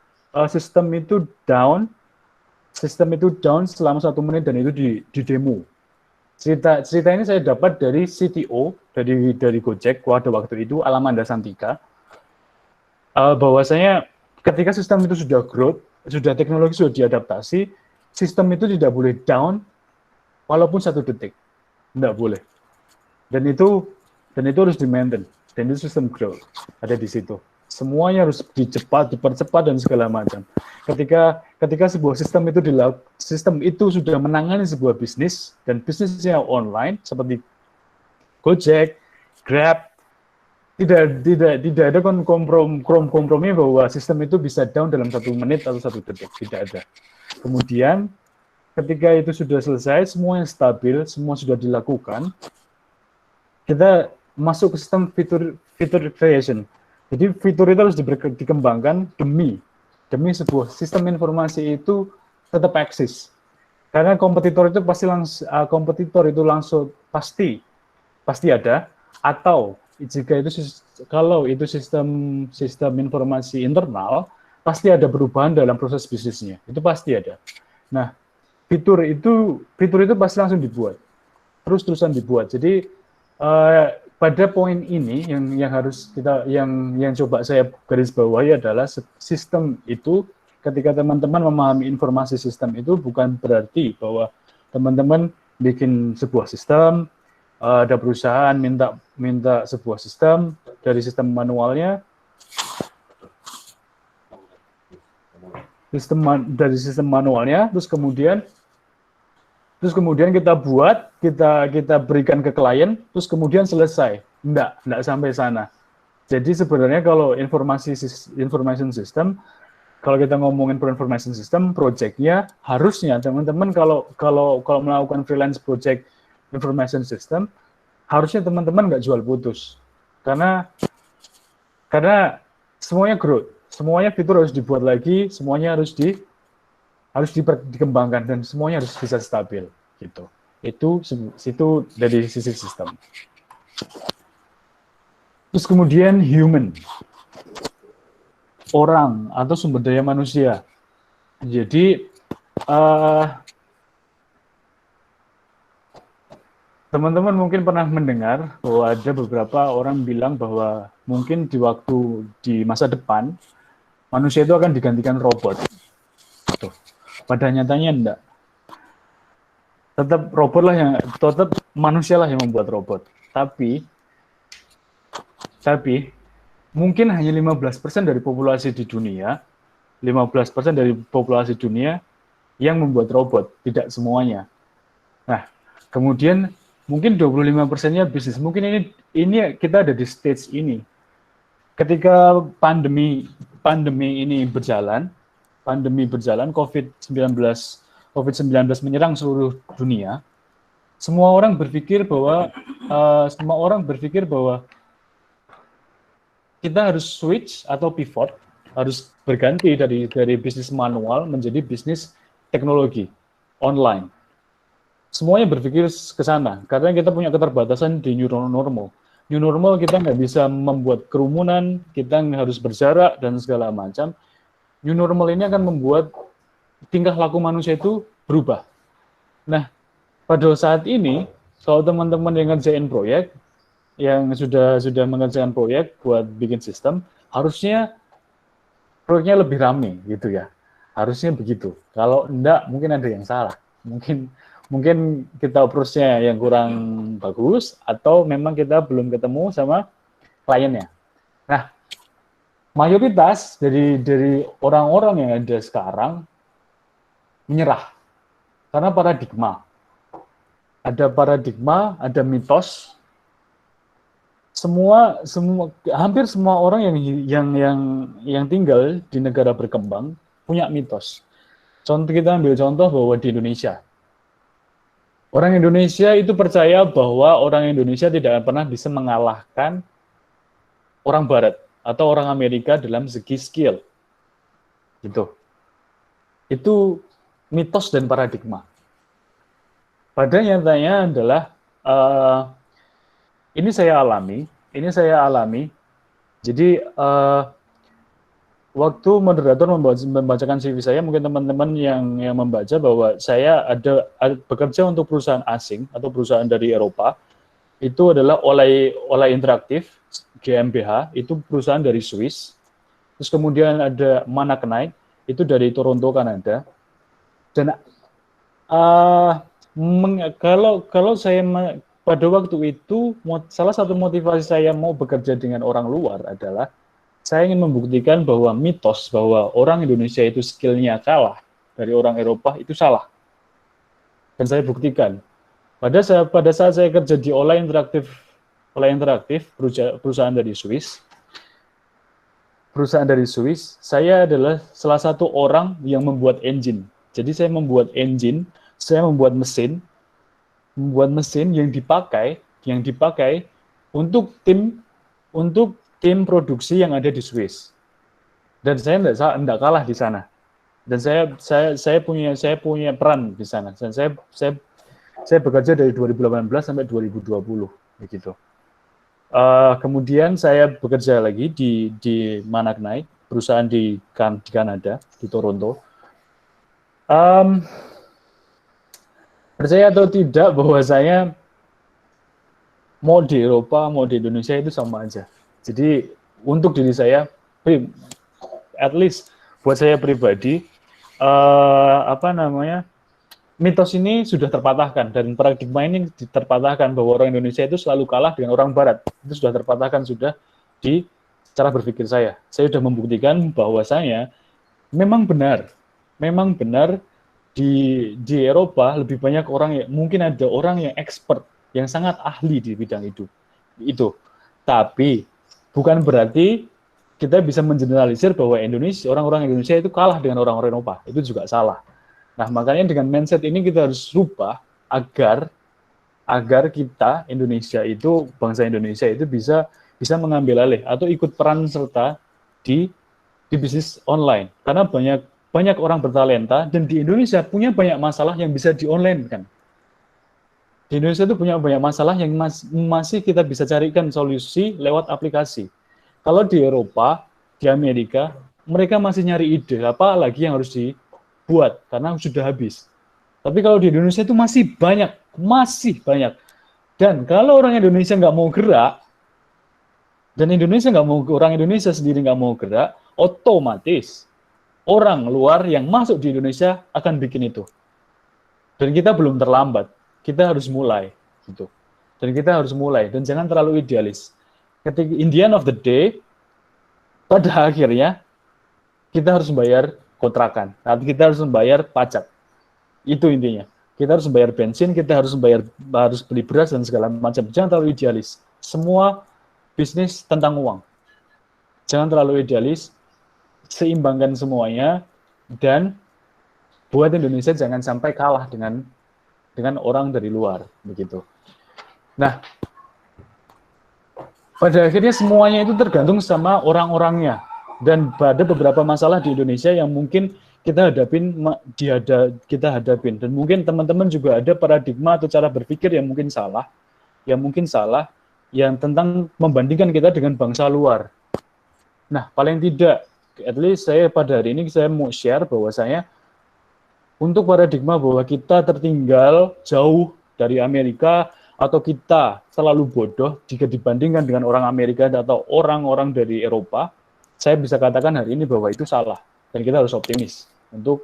sistem itu down selama 1 menit dan itu di demo. Cerita ini saya dapat dari CTO dari Gojek pada waktu itu, Alamanda Santika, bahwasanya ketika sistem itu sudah growth, teknologi sudah diadaptasi, sistem itu tidak boleh down walaupun 1 detik, tidak boleh. Dan itu harus di-maintain, dan itu sistem growth ada di situ. Semuanya harus dipercepat dan segala macam. Ketika sebuah sistem itu sudah menangani sebuah bisnis dan bisnisnya online seperti Gojek, Grab, tidak ada kompromi bahwa sistem itu bisa down dalam 1 menit atau 1 detik, tidak ada. Kemudian ketika itu sudah selesai, semua yang stabil, semua sudah dilakukan, kita masuk ke sistem fitur creation. Jadi fitur itu harus dikembangkan demi sebuah sistem informasi itu tetap eksis. Karena kompetitor itu pasti ada, atau kalau itu sistem informasi internal, pasti ada perubahan dalam proses bisnisnya. Itu pasti ada. Nah, fitur itu pasti langsung dibuat, terus-terusan dibuat. Jadi pada poin ini yang coba saya garis bawahi adalah sistem itu, ketika teman-teman memahami informasi sistem itu bukan berarti bahwa teman-teman bikin sebuah sistem, ada perusahaan minta sebuah sistem dari sistem manualnya, terus kemudian kita buat, kita berikan ke klien, terus kemudian selesai. Enggak sampai sana. Jadi sebenarnya kalau information system, kalau kita ngomongin information system, project-nya harusnya teman-teman kalau melakukan freelance project information system, harusnya teman-teman nggak jual putus. Karena semuanya growth, semuanya fitur harus dibuat lagi, semuanya harus dikembangkan, dan semuanya harus bisa stabil gitu. Itu dari sisi sistem. Terus kemudian human, orang atau sumber daya manusia. Jadi teman-teman mungkin pernah mendengar bahwa ada beberapa orang bilang bahwa mungkin di masa depan manusia itu akan digantikan robot. Tuh. Pada nyatanya enggak. Tetap manusia lah yang membuat robot. Tapi mungkin hanya 15% dari populasi di dunia, 15% dari populasi dunia yang membuat robot, tidak semuanya. Nah, kemudian mungkin 25%-nya bisnis. Mungkin ini kita ada di stage ini. Ketika pandemi ini berjalan, COVID-19 menyerang seluruh dunia, semua orang berpikir bahwa kita harus switch atau pivot, harus berganti dari bisnis manual menjadi bisnis teknologi online. Semuanya berpikir ke sana, karena kita punya keterbatasan di new normal. New normal kita nggak bisa membuat kerumunan, kita harus berjarak, dan segala macam. New normal ini akan membuat tingkah laku manusia itu berubah. Nah, pada saat ini, kalau teman-teman yang ngerjain proyek, yang sudah mengerjakan proyek buat bikin sistem, harusnya proyeknya lebih ramai, gitu ya. Harusnya begitu. Kalau enggak, mungkin ada yang salah. Mungkin kita approach-nya yang kurang bagus, atau memang kita belum ketemu sama kliennya. Nah, mayoritas dari orang-orang yang ada sekarang menyerah karena paradigma. Ada paradigma, ada mitos. Hampir semua orang yang tinggal di negara berkembang punya mitos. Kita ambil contoh bahwa di Indonesia, orang Indonesia itu percaya bahwa orang Indonesia tidak pernah bisa mengalahkan orang Barat atau orang Amerika dalam segi skill. Gitu. Itu mitos dan paradigma. Pada nyatanya adalah ini saya alami. Jadi waktu moderator membacakan CV saya, mungkin teman-teman yang membaca bahwa saya ada bekerja untuk perusahaan asing atau perusahaan dari Eropa. Itu adalah Olay Interaktif GmbH, itu perusahaan dari Swiss. Terus kemudian ada Manaknight, itu dari Toronto, Kanada. Dan kalau saya pada waktu itu, salah satu motivasi saya mau bekerja dengan orang luar adalah saya ingin membuktikan bahwa mitos bahwa orang Indonesia itu skillnya kalah dari orang Eropa itu salah. Dan saya buktikan. Pada saat saya kerja di Olay Interaktif, perusahaan dari Swiss, saya adalah salah satu orang yang membuat engine. Jadi saya membuat engine, saya membuat mesin yang dipakai untuk tim produksi yang ada di Swiss. Dan saya tidak kalah di sana. Dan saya punya peran di sana. Dan saya bekerja dari 2018 sampai 2020 begitu. Kemudian saya bekerja lagi di Manaknight, perusahaan di Kanada, di Toronto. Percaya atau tidak bahwa saya mau di Eropa, mau di Indonesia itu sama aja. Jadi untuk diri saya, at least buat saya pribadi, mitos ini sudah terpatahkan dan paradigma ini terpatahkan bahwa orang Indonesia itu selalu kalah dengan orang Barat. Itu sudah terpatahkan di cara berpikir saya. Saya sudah membuktikan bahwasanya memang benar di Eropa lebih banyak orang mungkin ada orang yang expert, yang sangat ahli di bidang itu. Tapi bukan berarti kita bisa mengeneralisir bahwa orang-orang Indonesia itu kalah dengan orang-orang Eropa. Itu juga salah. Nah, makanya dengan mindset ini kita harus rubah agar kita bangsa Indonesia itu bisa mengambil alih atau ikut peran serta di bisnis online. Karena banyak orang bertalenta dan di Indonesia punya banyak masalah yang bisa di-online kan. Di Indonesia itu punya banyak masalah yang masih kita bisa carikan solusi lewat aplikasi. Kalau di Eropa, di Amerika, mereka masih nyari ide, apa lagi yang harus buat karena sudah habis. Tapi kalau di Indonesia itu masih banyak. Dan kalau orang Indonesia nggak mau gerak, dan orang Indonesia sendiri nggak mau gerak, otomatis orang luar yang masuk di Indonesia akan bikin itu. Dan kita belum terlambat, kita harus mulai, gitu. Dan kita harus mulai, dan jangan terlalu idealis. Ketika in the end of the day, pada akhirnya kita harus membayar kontrakan, nanti kita harus membayar pajak. Itu intinya. Kita harus bayar bensin, kita harus beli beras dan segala macam. Jangan terlalu idealis. Semua bisnis tentang uang. Jangan terlalu idealis, seimbangkan semuanya, dan buat Indonesia jangan sampai kalah dengan orang dari luar, begitu. Nah, pada akhirnya semuanya itu tergantung sama orang-orangnya. Dan ada beberapa masalah di Indonesia yang mungkin kita hadapin, dan mungkin teman-teman juga ada paradigma atau cara berpikir yang mungkin salah, yang tentang membandingkan kita dengan bangsa luar. Nah, paling tidak, at least saya pada hari ini saya mau share bahwasanya untuk paradigma bahwa kita tertinggal jauh dari Amerika atau kita selalu bodoh jika dibandingkan dengan orang Amerika atau orang-orang dari Eropa, saya bisa katakan hari ini bahwa itu salah. Dan kita harus optimis untuk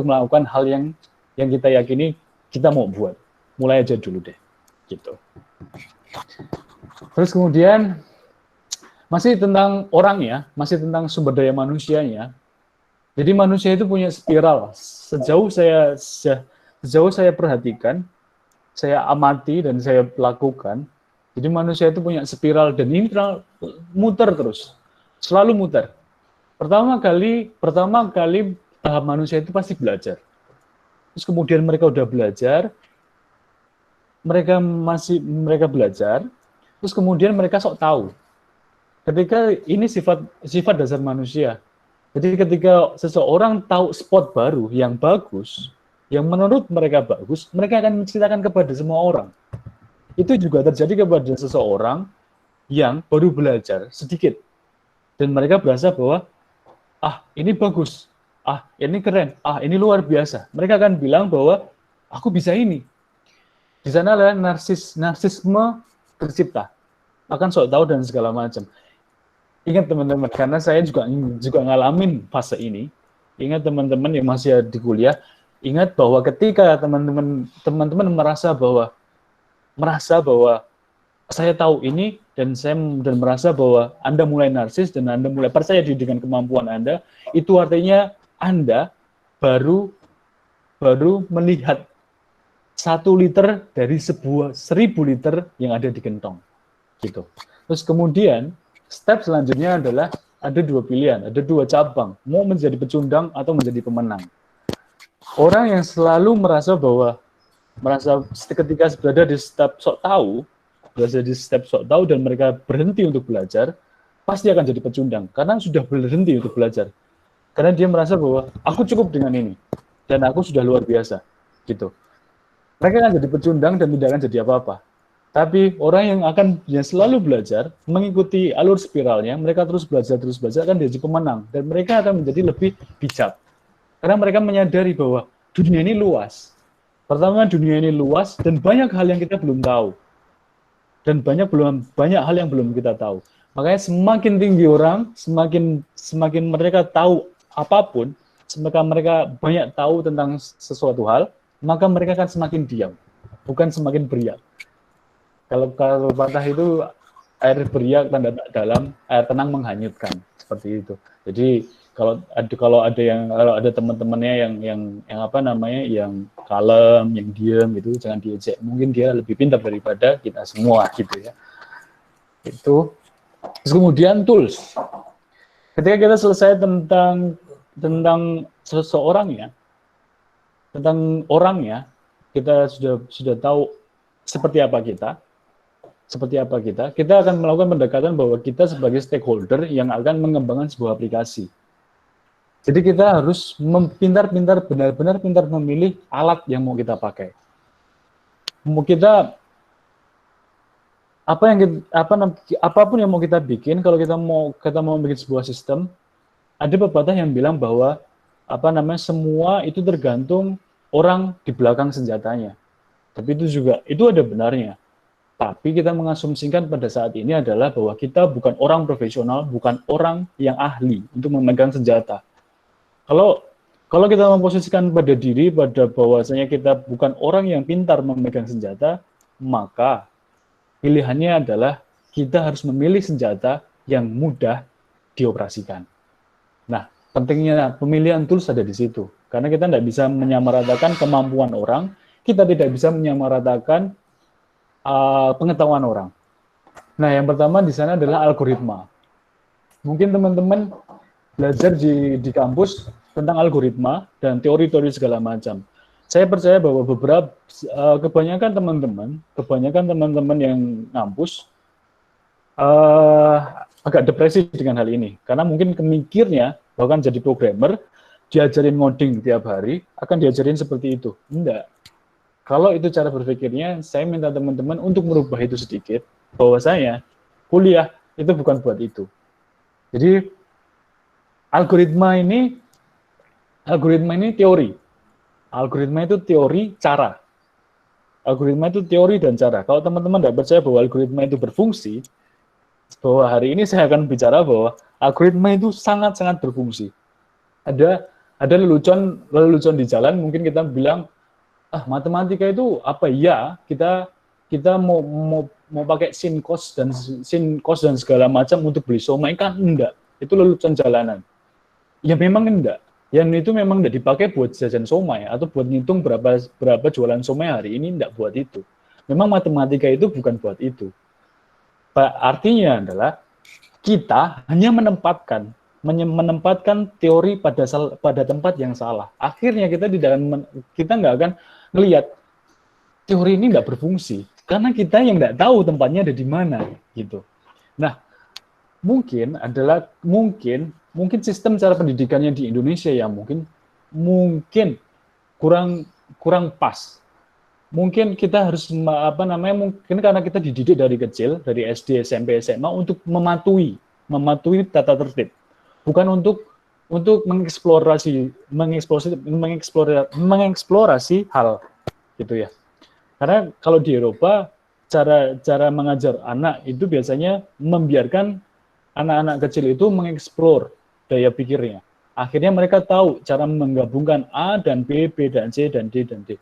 melakukan hal yang kita yakini kita mau buat. Mulai aja dulu deh, gitu. Terus kemudian masih tentang orangnya, masih tentang sumber daya manusianya. Jadi manusia itu punya spiral. Sejauh saya perhatikan, saya amati dan saya lakukan. Jadi manusia itu punya spiral dan ini muter terus, selalu muter. Pertama kali tahap manusia itu pasti belajar. Terus kemudian mereka udah belajar, mereka belajar, terus kemudian mereka sok tahu. Ketika ini sifat dasar manusia. Jadi ketika seseorang tahu spot baru yang bagus, yang menurut mereka bagus, mereka akan menceritakan kepada semua orang. Itu juga terjadi kepada seseorang yang baru belajar sedikit. Dan mereka berasa bahwa ini bagus, ini keren, ini luar biasa. Mereka akan bilang bahwa aku bisa ini. Di sana adalah narsisme tercipta, akan sok tahu dan segala macam. Ingat teman-teman, karena saya juga ngalamin fase ini. Ingat teman-teman yang masih di kuliah, ingat bahwa ketika teman-teman merasa bahwa saya tahu ini, dan merasa bahwa Anda mulai narsis dan Anda mulai percaya diri dengan kemampuan Anda, itu artinya Anda baru melihat 1 liter dari 1.000 liter yang ada di gentong, gitu. Terus kemudian step selanjutnya adalah ada 2 pilihan, ada 2 cabang, mau menjadi pecundang atau menjadi pemenang. Orang yang selalu merasa ketika berada di step sok tahu dan mereka berhenti untuk belajar, pasti akan jadi pecundang karena sudah berhenti untuk belajar. Karena dia merasa bahwa aku cukup dengan ini dan aku sudah luar biasa, gitu. Mereka akan jadi pecundang dan tidak akan jadi apa-apa. Tapi orang yang selalu belajar, mengikuti alur spiralnya, mereka terus belajar akan jadi pemenang dan mereka akan menjadi lebih bijak. Karena mereka menyadari bahwa dunia ini luas. Pertama, dunia ini luas dan banyak hal yang kita belum tahu. Dan banyak hal yang belum kita tahu. Makanya semakin tinggi orang, semakin mereka tahu apapun, semakin mereka banyak tahu tentang sesuatu hal, maka mereka akan semakin diam, bukan semakin beriak. Kalau patah itu air beriak tanda tak dalam, air tenang menghanyutkan, seperti itu. Jadi kalau ada teman-temannya yang kalem, yang diam gitu, jangan diejek. Mungkin dia lebih pintar daripada kita semua gitu ya. Itu. Terus kemudian tools. Ketika kita selesai tentang seseorang tentang orangnya, kita sudah tahu seperti apa kita akan melakukan pendekatan bahwa kita sebagai stakeholder yang akan mengembangkan sebuah aplikasi. Jadi kita harus benar-benar pintar memilih alat yang mau kita pakai. Apapun yang mau kita bikin, kalau kita mau bikin sebuah sistem, ada pepatah yang bilang bahwa semua itu tergantung orang di belakang senjatanya. Tapi itu ada benarnya. Tapi kita mengasumsikan pada saat ini adalah bahwa kita bukan orang profesional, bukan orang yang ahli untuk memegang senjata. Kalau kita memposisikan pada diri pada bahwasanya kita bukan orang yang pintar memegang senjata, maka pilihannya adalah kita harus memilih senjata yang mudah dioperasikan. Nah, pentingnya pemilihan tools ada di situ. Karena kita tidak bisa menyamaratakan kemampuan orang, kita tidak bisa menyamaratakan pengetahuan orang. Nah, yang pertama di sana adalah algoritma. Mungkin teman-teman belajar di kampus tentang algoritma dan teori-teori segala macam. Saya percaya bahwa kebanyakan teman-teman yang ngampus agak depresi dengan hal ini. Karena mungkin kemikirnya bahkan jadi programmer, diajarin ngoding tiap hari, akan diajarin seperti itu. Enggak. Kalau itu cara berpikirnya, saya minta teman-teman untuk merubah itu sedikit, bahwasanya kuliah itu bukan buat itu. Jadi algoritma ini teori. Algoritma itu teori cara. Algoritma itu teori dan cara. Kalau teman-teman tidak percaya bahwa algoritma itu berfungsi, bahwa hari ini saya akan bicara bahwa algoritma itu sangat-sangat berfungsi. Ada lelucon di jalan, mungkin kita bilang, matematika itu apa ya? Kita mau pakai sin cos dan segala macam untuk beli somai kan enggak. Itu lelucon jalanan. Ya memang enggak. Yang itu memang enggak dipakai buat jajan somai atau buat ngitung berapa jualan somai hari ini, enggak buat itu. Memang matematika itu bukan buat itu. Artinya adalah kita hanya menempatkan teori pada tempat yang salah. Akhirnya kita nggak akan melihat teori ini nggak berfungsi karena kita yang nggak tahu tempatnya ada di mana gitu. Nah, mungkin sistem cara pendidikannya di Indonesia yang mungkin kurang pas. Mungkin kita harus mungkin karena kita dididik dari kecil, dari SD, SMP, SMA untuk mematuhi tata tertib. Bukan untuk mengeksplorasi hal gitu ya. Karena kalau di Eropa cara mengajar anak itu biasanya membiarkan anak-anak kecil itu mengeksplor daya pikirnya. Akhirnya mereka tahu cara menggabungkan A dan B, B dan C dan D dan D.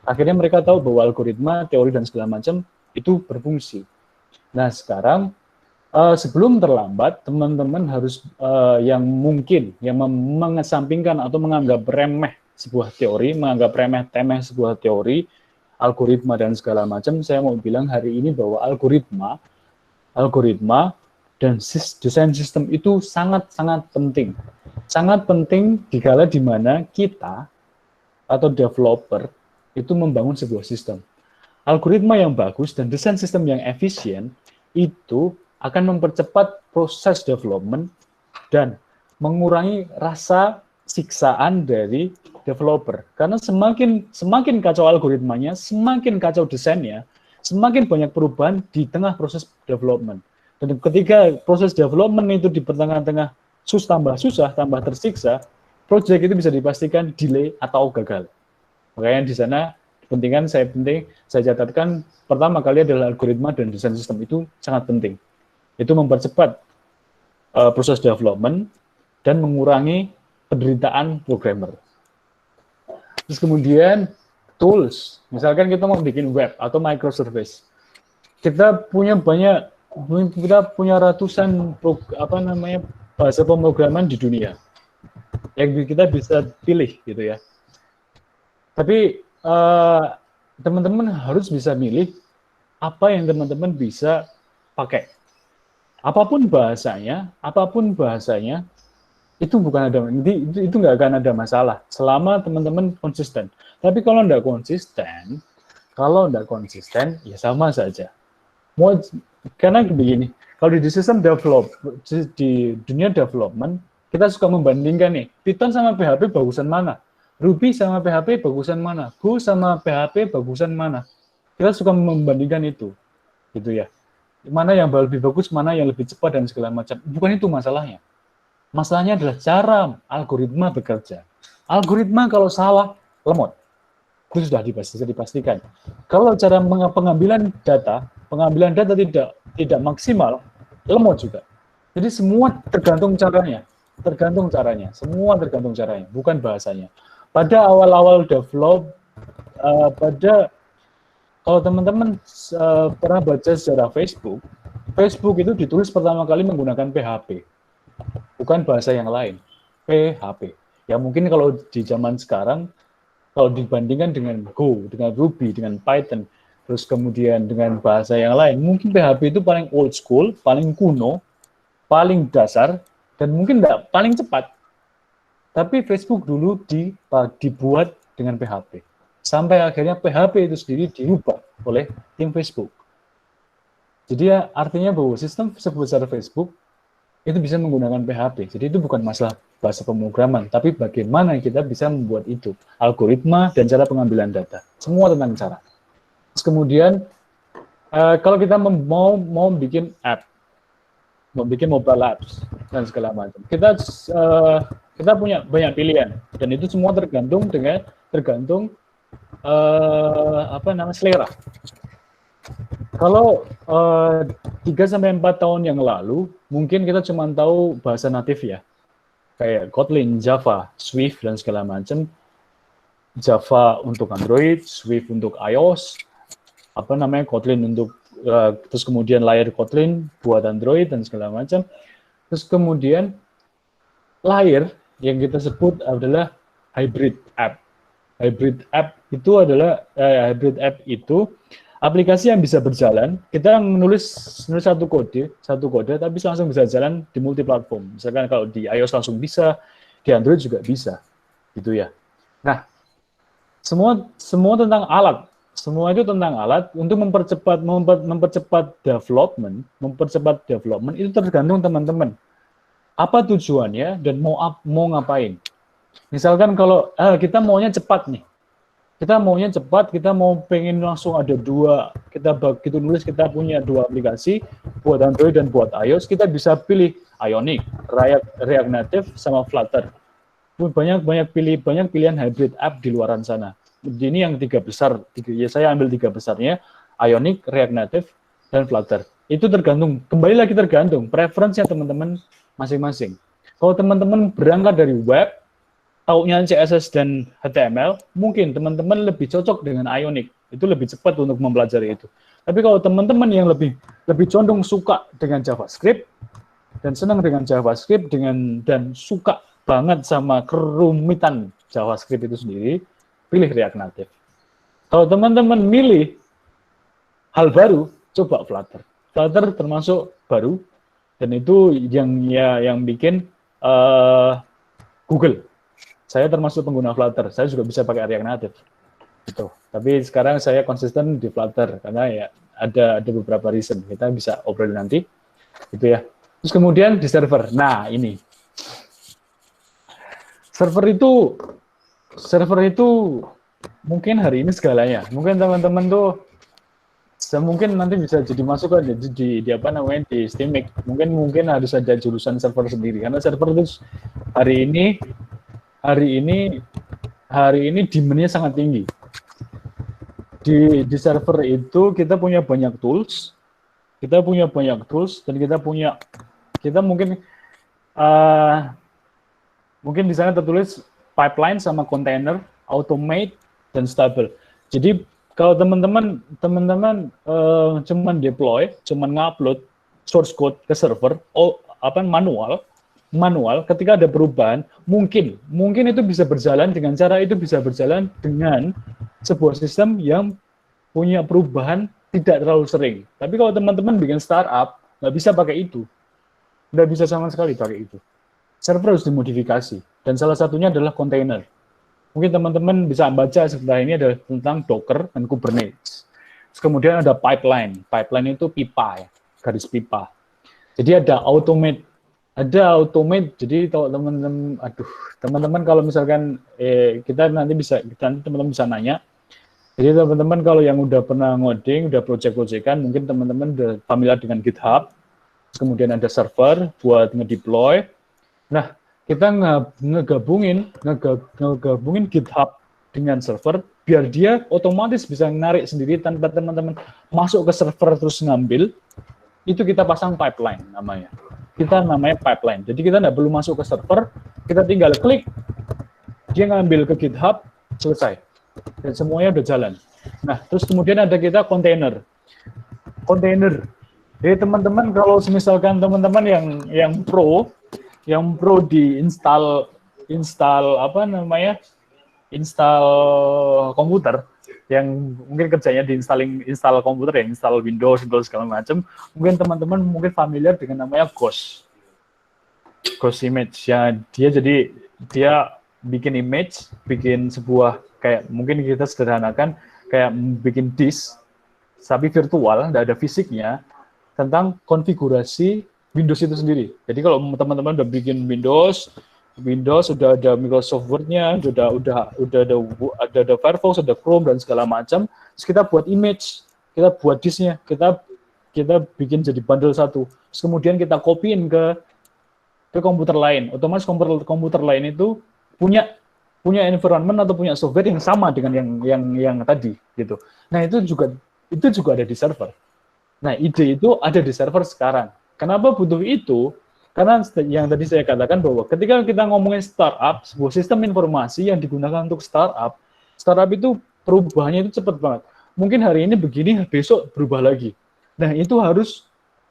Akhirnya mereka tahu bahwa algoritma, teori dan segala macam itu berfungsi. Nah, sekarang sebelum terlambat, teman-teman harus yang mengesampingkan atau menganggap remeh sebuah teori, menganggap remeh-temeh sebuah teori, algoritma dan segala macam, saya mau bilang hari ini bahwa algoritma dan desain sistem itu sangat-sangat penting. Sangat penting dikala di mana kita atau developer itu membangun sebuah sistem. Algoritma yang bagus dan desain sistem yang efisien itu akan mempercepat proses development dan mengurangi rasa siksaan dari developer. Karena semakin kacau algoritmanya, semakin kacau desainnya, semakin banyak perubahan di tengah proses development. Dan ketika proses development itu di tengah-tengah tambah tersiksa, project itu bisa dipastikan delay atau gagal. Makanya di sana kepentingan saya catatkan pertama kali adalah algoritma dan desain sistem itu sangat penting. Itu mempercepat proses development dan mengurangi penderitaan programmer. Terus kemudian tools, misalkan kita mau bikin web atau microservice, kita punya ratusan bahasa pemrograman di dunia yang kita bisa pilih gitu ya. Tapi teman-teman harus bisa milih apa yang teman-teman bisa pakai. Apapun bahasanya itu nggak akan ada masalah selama teman-teman konsisten. Tapi kalau nggak konsisten, ya sama saja. Karena begini, kalau di sistem di dunia development, kita suka membandingkan nih, Python sama PHP bagusan mana? Ruby sama PHP bagusan mana? Go sama PHP bagusan mana? Kita suka membandingkan itu, gitu ya. Mana yang lebih bagus, mana yang lebih cepat dan segala macam. Bukan itu masalahnya. Masalahnya adalah cara algoritma bekerja. Algoritma kalau salah, lemot. Itu sudah bisa dipastikan. Kalau cara pengambilan data tidak maksimal, lemot juga. Jadi semua tergantung caranya. Semua tergantung caranya, bukan bahasanya. Pada awal-awal develop, kalau teman-teman pernah baca sejarah Facebook itu ditulis pertama kali menggunakan PHP, bukan bahasa yang lain, PHP. Ya mungkin kalau di zaman sekarang, kalau dibandingkan dengan Go, dengan Ruby, dengan Python, terus kemudian dengan bahasa yang lain, mungkin PHP itu paling old school, paling kuno, paling dasar, dan mungkin tidak paling cepat. Tapi Facebook dulu dibuat dengan PHP. Sampai akhirnya PHP itu sendiri dirubah oleh tim Facebook. Jadi ya artinya bahwa sistem sebesar Facebook itu bisa menggunakan PHP. Jadi itu bukan masalah bahasa pemrograman, tapi bagaimana kita bisa membuat itu. Algoritma dan cara pengambilan data. Semua tentang cara. Terus kemudian, kalau kita mau bikin app, mau bikin mobile apps, dan segala macam. Kita punya banyak pilihan. Dan itu semua tergantung selera. Kalau 3-4 tahun yang lalu, mungkin kita cuma tahu bahasa natif ya, kayak Kotlin, Java, Swift, dan segala macam. Java untuk Android, Swift untuk iOS, Kotlin untuk, terus kemudian layer Kotlin buat Android, dan segala macam. Terus kemudian layer yang kita sebut adalah hybrid app. Hybrid app itu aplikasi yang bisa berjalan. Kita menulis satu kode, tapi langsung bisa jalan di multi platform. Misalkan kalau di iOS langsung bisa, di Android juga bisa, gitu ya. Nah, semua tentang alat. Semua itu tentang alat untuk mempercepat development itu tergantung teman-teman. Apa tujuannya dan mau ngapain? Misalkan kalau kita maunya cepat nih. Kita mau pengen langsung ada kita begitu nulis kita punya 2 aplikasi buat Android dan buat iOS, kita bisa pilih Ionic, React Native sama Flutter. Banyak pilihan hybrid app di luaran sana. Ini yang 3 besar, saya ambil 3 besarnya, Ionic, React Native, dan Flutter. Itu kembali lagi tergantung preferensinya teman-teman masing-masing. Kalau teman-teman berangkat dari web, taunya CSS dan HTML, mungkin teman-teman lebih cocok dengan Ionic. Itu lebih cepat untuk mempelajari itu. Tapi kalau teman-teman yang lebih condong suka dengan JavaScript, dan senang dengan JavaScript, dan suka banget sama kerumitan JavaScript itu sendiri, pilih React Native. Kalau teman-teman milih hal baru, coba Flutter. Flutter termasuk baru, dan itu yang bikin Google. Saya termasuk pengguna Flutter, saya juga bisa pakai React Native. Gitu. Tapi sekarang saya konsisten di Flutter, karena ya ada beberapa reason, kita bisa obrolin nanti. Gitu ya. Terus kemudian di server, nah ini. Server itu mungkin hari ini segalanya. Mungkin teman-teman tuh mungkin nanti bisa jadi masukan di STEMIC. Mungkin harus ada jurusan server sendiri, karena server itu hari ini demand-nya sangat tinggi. Di server itu kita punya banyak tools, dan kita mungkin di sana tertulis pipeline sama container, automate, dan stable. Jadi kalau teman-teman cuman deploy, cuman ngupload source code ke server, manual, ketika ada perubahan, mungkin itu bisa berjalan dengan sebuah sistem yang punya perubahan tidak terlalu sering. Tapi kalau teman-teman bikin startup, nggak bisa pakai itu. Nggak bisa sama sekali pakai itu. Server harus dimodifikasi, dan salah satunya adalah container. Mungkin teman-teman bisa baca setelah ini adalah tentang Docker dan Kubernetes. Terus kemudian ada pipeline. Pipeline itu pipa ya, garis pipa. Jadi ada automate. Jadi kalau teman-teman kalau misalkan nanti teman-teman bisa nanya. Jadi teman-teman kalau yang udah pernah ngoding, udah project-projectan, mungkin teman-teman udah familiar dengan GitHub. Terus kemudian ada server buat ngedeploy. Nah, kita ngegabungin GitHub dengan server, biar dia otomatis bisa narik sendiri tanpa teman-teman masuk ke server terus ngambil. Itu kita pasang pipeline namanya. Kita namanya pipeline. Jadi kita nggak perlu masuk ke server, kita tinggal klik, dia ngambil ke GitHub, selesai. Dan semuanya udah jalan. Nah, terus kemudian ada kita kontainer. Jadi teman-teman kalau misalkan teman-teman yang pro di install komputer, yang mungkin kerjanya di install komputer, ya install Windows segala macam, mungkin teman-teman familiar dengan namanya Ghost image ya. Dia bikin image, bikin sebuah kayak mungkin kita sederhanakan kayak bikin disk tapi virtual, nggak ada fisiknya, tentang konfigurasi Windows itu sendiri. Jadi kalau teman-teman udah bikin Windows sudah ada Microsoft Word-nya, udah ada Firefox, ada Chrome dan segala macam. Terus kita buat image, kita buat disknya, kita bikin jadi bundle satu. Terus kemudian kita copy-in ke komputer lain. Otomatis komputer lain itu punya environment atau punya software yang sama dengan yang tadi gitu. Nah, itu juga ada di server. Nah, ide itu ada di server sekarang. Kenapa butuh itu? Karena yang tadi saya katakan bahwa ketika kita ngomongin startup, sebuah sistem informasi yang digunakan untuk startup itu perubahannya itu cepat banget. Mungkin hari ini begini, besok berubah lagi. Nah, itu harus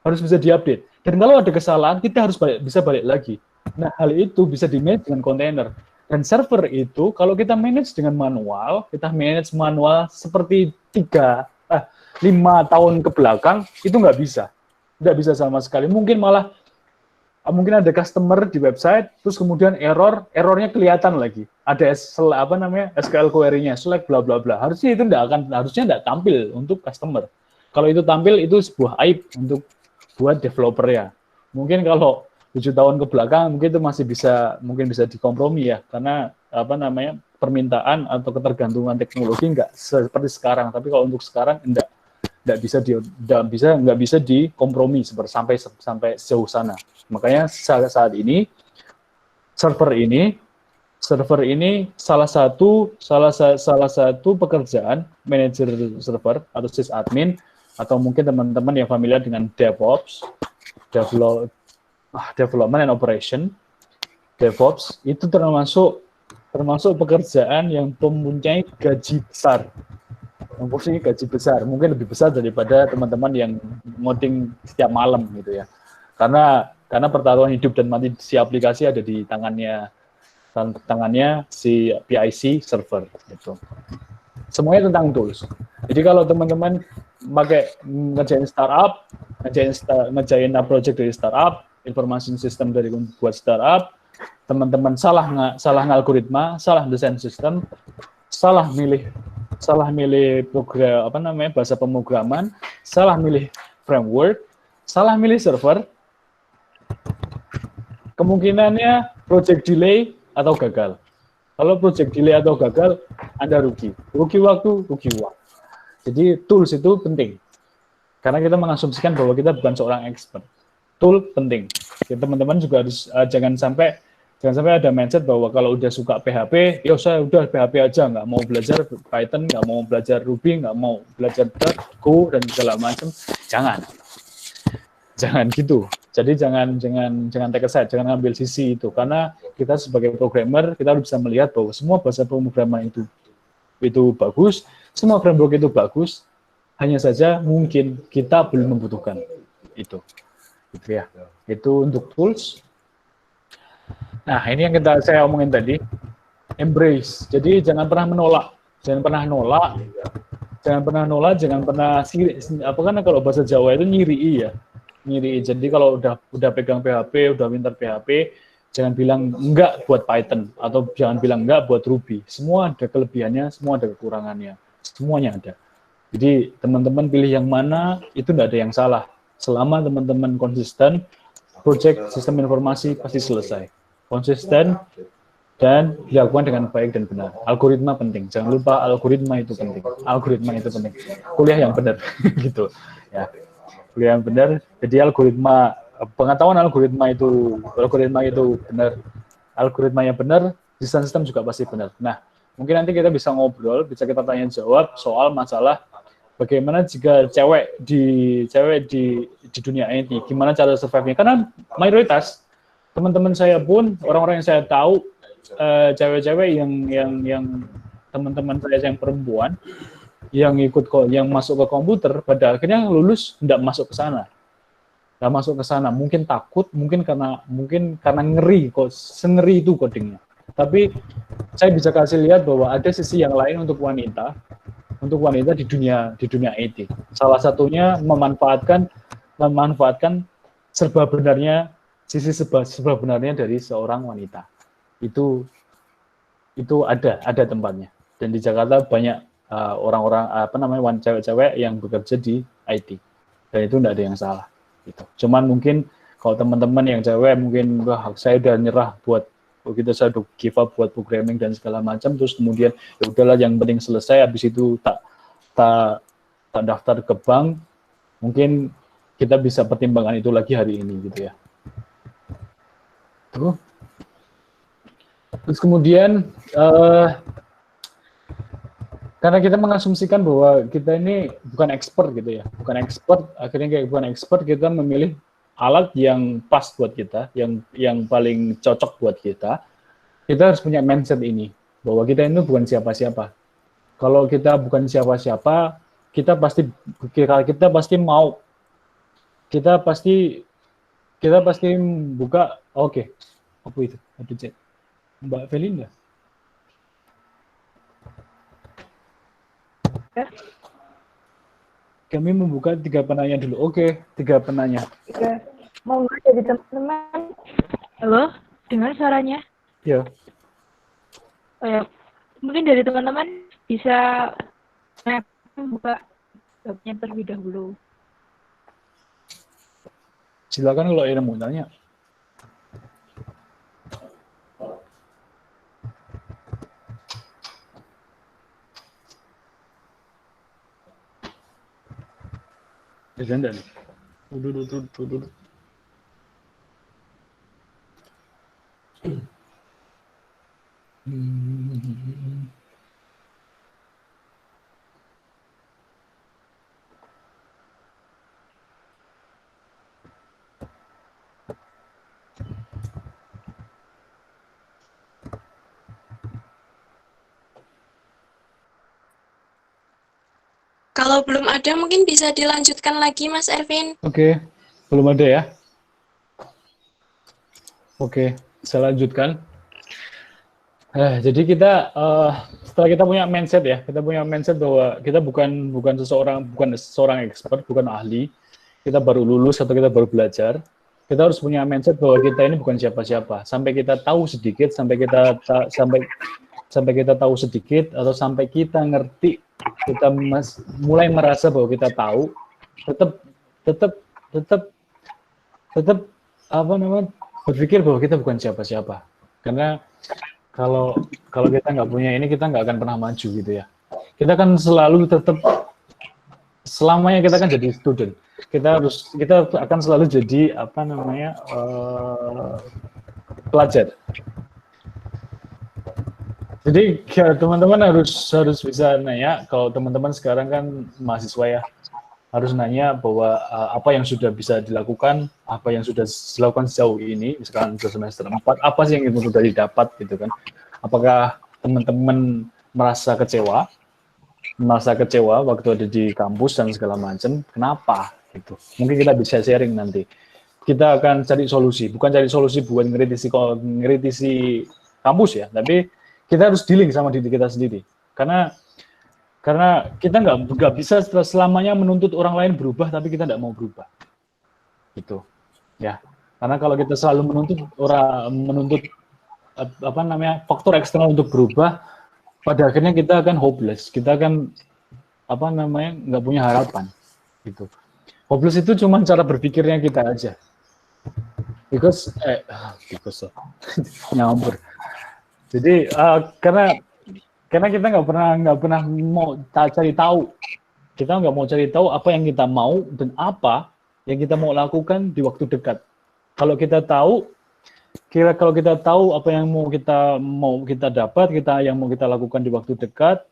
bisa diupdate. Dan kalau ada kesalahan, kita harus bisa balik lagi. Nah, hal itu bisa di-manage dengan kontainer. Dan server itu, kalau kita manage dengan manual, kita manage manual seperti 5 tahun ke belakang, itu nggak bisa sama sekali. Mungkin ada customer di website, terus kemudian errornya kelihatan lagi. Ada SQL query-nya, select bla bla bla. Harusnya itu nggak tampil untuk customer. Kalau itu tampil, itu sebuah aib buat developer ya. Mungkin kalau 7 tahun ke belakang mungkin itu masih bisa dikompromi ya, karena permintaan atau ketergantungan teknologi nggak seperti sekarang. Tapi kalau untuk sekarang nggak bisa dikompromi sampai sejauh sana. Makanya saat ini server ini salah satu pekerjaan manajer server atau sysadmin, atau mungkin teman-teman yang familiar dengan DevOps, Development and Operation. DevOps itu termasuk pekerjaan yang mempunyai gaji besar. Mungkin lebih besar daripada teman-teman yang ngoding setiap malam gitu ya. Karena pertaruhan hidup dan mati si aplikasi ada di tangannya si PIC server gitu. Semuanya tentang tools. Jadi kalau teman-teman ngerjain startup, ngerjain project dari startup, informasi sistem dari buat startup, teman-teman salah algoritma, salah desain sistem, salah milih program bahasa pemrograman, salah milih framework, salah milih server, kemungkinannya project delay atau gagal. Kalau project delay atau gagal, Anda rugi waktu, rugi uang. Jadi tools itu penting. Karena kita mengasumsikan bahwa kita bukan seorang expert. Tool penting. Teman-teman juga harus jangan sampai ada mindset bahwa kalau udah suka PHP, ya saya udah PHP aja, nggak mau belajar Python, nggak mau belajar Ruby, nggak mau belajar Go dan segala macam. Jangan gitu. Jadi jangan take aside, jangan ambil sisi itu. Karena kita sebagai programmer, kita harus bisa melihat bahwa semua bahasa pemrograman itu bagus, semua framework itu bagus, hanya saja mungkin kita belum membutuhkan itu. Gitu ya. Itu untuk tools. Nah, ini yang saya omongin tadi, embrace. Jadi jangan pernah menolak, jangan pernah karena kalau bahasa Jawa itu nyiri ya. Jadi kalau udah pegang PHP, udah pintar PHP, jangan bilang enggak buat Python atau jangan bilang enggak buat Ruby. Semua ada kelebihannya, semua ada kekurangannya. Semuanya ada. Jadi teman-teman pilih yang mana, itu enggak ada yang salah. Selama teman-teman konsisten, project sistem informasi pasti selesai. Konsisten dan dilakukan dengan baik dan benar. Algoritma penting. Jangan lupa algoritma itu penting. Kuliah yang benar gitu. Ya. Kuliah yang benar. Jadi pengetahuan algoritma itu benar. algoritmanya benar, desain sistem juga pasti benar. Nah, mungkin nanti kita bisa ngobrol, bisa kita tanya jawab soal masalah bagaimana jika cewek di dunia IT, gimana cara survive-nya? Karena mayoritas teman-teman saya pun, orang-orang yang saya tahu, cewek-cewek yang teman-teman saya yang perempuan, yang masuk ke komputer, pada akhirnya lulus tidak masuk ke sana. Nggak masuk ke sana, mungkin takut, mungkin karena ngeri, kok sengeri itu codingnya. Tapi saya bisa kasih lihat bahwa ada sisi yang lain untuk wanita di dunia IT. Salah satunya memanfaatkan sisi serba benarnya dari seorang wanita. Itu ada tempatnya. Dan di Jakarta banyak orang-orang cewek-cewek yang bekerja di IT. Dan itu tidak ada yang salah. Gitu. Cuman mungkin kalau teman-teman yang cewek mungkin saya udah nyerah buat saya udah give up buat programming dan segala macam, terus kemudian ya udahlah yang penting selesai, habis itu tak daftar ke bank, mungkin kita bisa pertimbangkan itu lagi hari ini gitu ya. Terus kemudian karena kita mengasumsikan bahwa kita ini bukan expert gitu ya, akhirnya bukan expert, kita memilih alat yang pas buat kita, yang paling cocok buat kita. Kita harus punya mindset ini, bahwa kita ini bukan siapa-siapa. Kalau kita bukan siapa-siapa, kita pasti buka, oke. Apa itu? Ada chat. Mbak Felinda. Kami membuka 3 penanya dulu. Oke, 3 penanya. Oke. Mau nggak jadi teman-teman? Halo, dengar suaranya? Ya. Mungkin dari teman-teman bisa membuka webnya terlebih dahulu. Silakan kalau ada mau tanya. Agenda nih. Duduk. Kalau belum ada, mungkin bisa dilanjutkan lagi, Mas Ervin. Oke, belum ada ya? Oke, saya lanjutkan. Jadi kita setelah kita punya mindset ya, bahwa kita bukan seorang expert, bukan ahli, kita baru lulus atau kita baru belajar. Kita harus punya mindset bahwa kita ini bukan siapa-siapa. Sampai kita tahu sedikit, sampai kita tahu sedikit, atau sampai kita ngerti, kita mulai merasa bahwa kita tahu, tetap berpikir bahwa kita bukan siapa-siapa. Karena kalau kita nggak punya ini, kita nggak akan pernah maju gitu ya. Kita kan selalu selamanya kita kan jadi student. Kita akan selalu jadi pelajar. Jadi ya, teman-teman harus bisa nanya, kalau teman-teman sekarang kan mahasiswa ya, harus nanya bahwa apa yang sudah bisa dilakukan, apa yang sudah dilakukan sejauh ini, misalkan sudah semester 4, apa sih yang sudah didapat gitu kan. Apakah teman-teman merasa kecewa waktu ada di kampus dan segala macam, kenapa gitu. Mungkin kita bisa sharing nanti. Kita akan cari solusi, bukan cari solusi buat ngeritisi kampus ya, tapi kita harus dealing sama diri kita sendiri. Karena kita nggak bisa selamanya menuntut orang lain berubah, tapi kita nggak mau berubah. Gitu. Ya. Karena kalau kita selalu menuntut faktor eksternal untuk berubah, pada akhirnya kita akan hopeless. Kita akan nggak punya harapan. Gitu. Hopeless itu cuma cara berpikirnya kita aja. Because nyambur. Jadi karena kita nggak pernah mau cari tahu, kita nggak mau cari tahu apa yang kita mau dan apa yang kita mau lakukan di waktu dekat. Kalau kita tahu, kira kalau kita tahu apa yang mau kita dapat, yang mau kita lakukan di waktu dekat,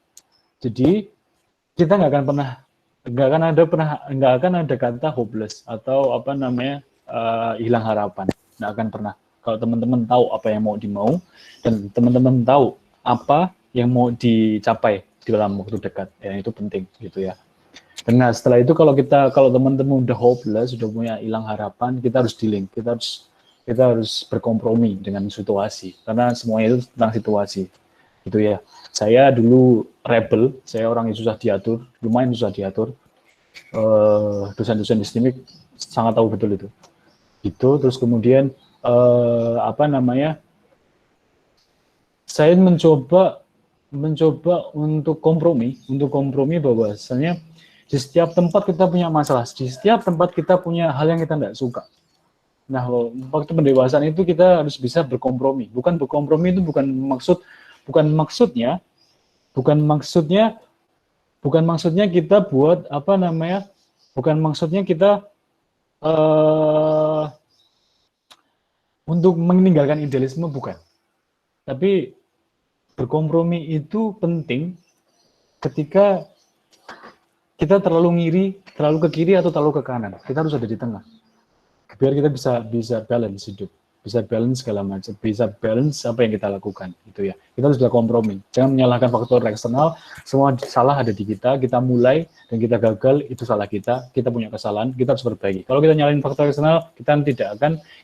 jadi kita nggak akan ada kata hopeless atau apa namanya hilang harapan, nggak akan pernah. Kalau teman-teman tahu apa yang mau dimau dan teman-teman tahu apa yang mau dicapai di dalam waktu dekat, ya itu penting gitu ya. Nah setelah itu kalau teman-teman udah hopeless, sudah punya hilang harapan, kita harus dealing, kita harus berkompromi dengan situasi, karena semuanya itu tentang situasi, gitu ya. Saya dulu rebel, saya orang yang susah diatur, lumayan susah diatur. Dosen-dosen di STIMIK sangat tahu betul itu. Terus kemudian saya mencoba untuk kompromi bahwasanya di setiap tempat kita punya masalah, di setiap tempat kita punya hal yang kita tidak suka. Nah, waktu pendewasaan itu kita harus bisa berkompromi. Bukan berkompromi itu bukan maksudnya kita buat bukan maksudnya kita untuk meninggalkan idealisme, bukan. Tapi berkompromi itu penting ketika kita terlalu ke kiri atau terlalu ke kanan. Kita harus ada di tengah. Biar kita bisa balance hidup, bisa balance segala macam, bisa balance apa yang kita lakukan, gitu ya. Kita harus berkompromi. Jangan menyalahkan faktor eksternal. Semua salah ada di kita. Kita mulai dan kita gagal, itu salah kita. Kita punya kesalahan, kita harus perbaiki. Kalau kita nyalahin faktor eksternal, kita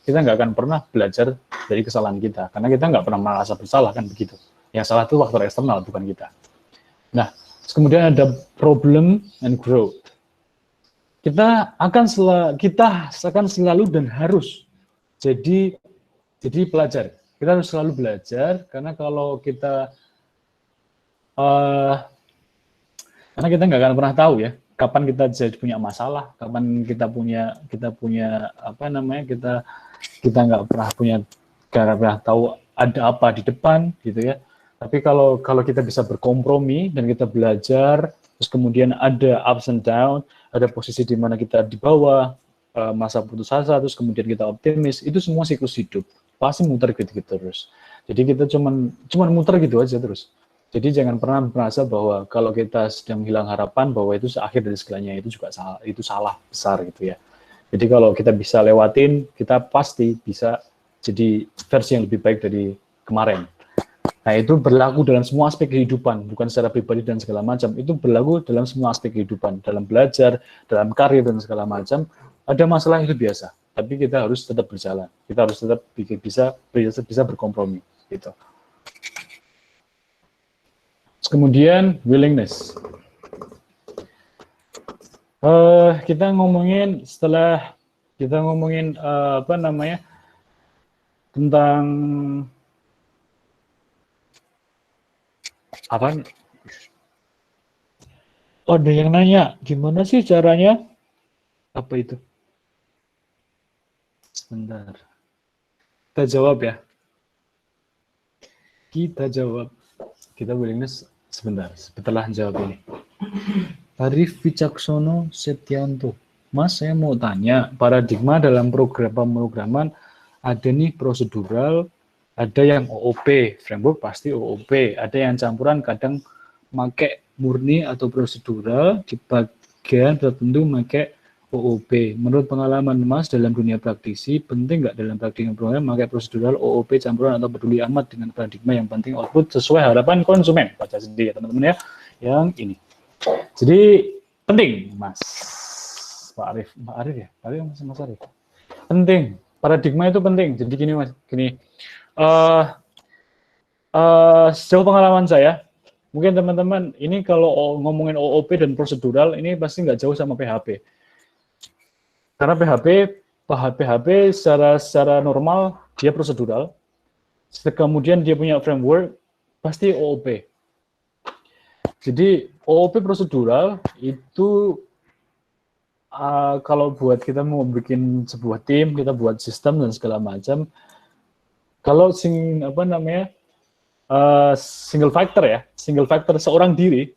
nggak akan pernah belajar dari kesalahan kita, karena kita nggak pernah merasa bersalah, kan begitu. Yang salah itu faktor eksternal, bukan kita. Nah, kemudian ada problem and growth. Kita akan selalu dan harus jadi pelajar. Kita harus selalu belajar, karena kalau kita nggak akan pernah tahu ya kapan kita jadi punya masalah, kapan kita nggak pernah tahu ada apa di depan, gitu ya. Tapi kalau kita bisa berkompromi dan kita belajar, terus kemudian ada ups and down, ada posisi di mana kita di bawah, masa putus asa, terus kemudian kita optimis, itu semua siklus hidup. Pasti muter gitu terus. Jadi kita cuman muter gitu aja terus. Jadi jangan pernah merasa bahwa kalau kita sedang hilang harapan, bahwa itu akhir dari segalanya, itu juga salah, itu salah besar gitu ya. Jadi kalau kita bisa lewatin, kita pasti bisa jadi versi yang lebih baik dari kemarin. Nah, itu berlaku dalam semua aspek kehidupan, bukan secara pribadi dan segala macam. Itu berlaku dalam semua aspek kehidupan, dalam belajar, dalam karir dan segala macam. Ada masalah itu biasa, tapi kita harus tetap berjalan. Kita harus tetap bisa berkompromi, gitu. Kemudian willingness. Kita ngomongin tentang apa? Oh, ada yang nanya, gimana sih caranya? Apa itu? Sebentar. Kita jawab ya. Kita willingness sebentar, setelah jawab ini. Arif Wicaksono Setianto. Mas, saya mau tanya, paradigma dalam pemrograman ada nih prosedural, ada yang OOP, framework pasti OOP, ada yang campuran kadang pakai murni atau prosedural, di bagian tertentu pakai OOP. Menurut pengalaman Mas dalam dunia praktisi, penting nggak dalam praktik program pakai prosedural, OOP, campuran, atau peduli amat dengan paradigma yang penting output sesuai harapan konsumen? Baca sendiri ya teman-teman ya, yang ini. Jadi penting, Mas. Pak Arif ya? Pak Arif Mas Arif. Penting, paradigma itu penting. Jadi gini Mas, sejauh pengalaman saya, mungkin teman-teman ini kalau ngomongin OOP dan prosedural, ini pasti nggak jauh sama PHP. Karena PHP secara normal dia prosedural, kemudian dia punya framework, pasti OOP. Jadi OOP prosedural itu kalau buat kita mau bikin sebuah tim, kita buat sistem dan segala macam. Kalau single factor seorang diri,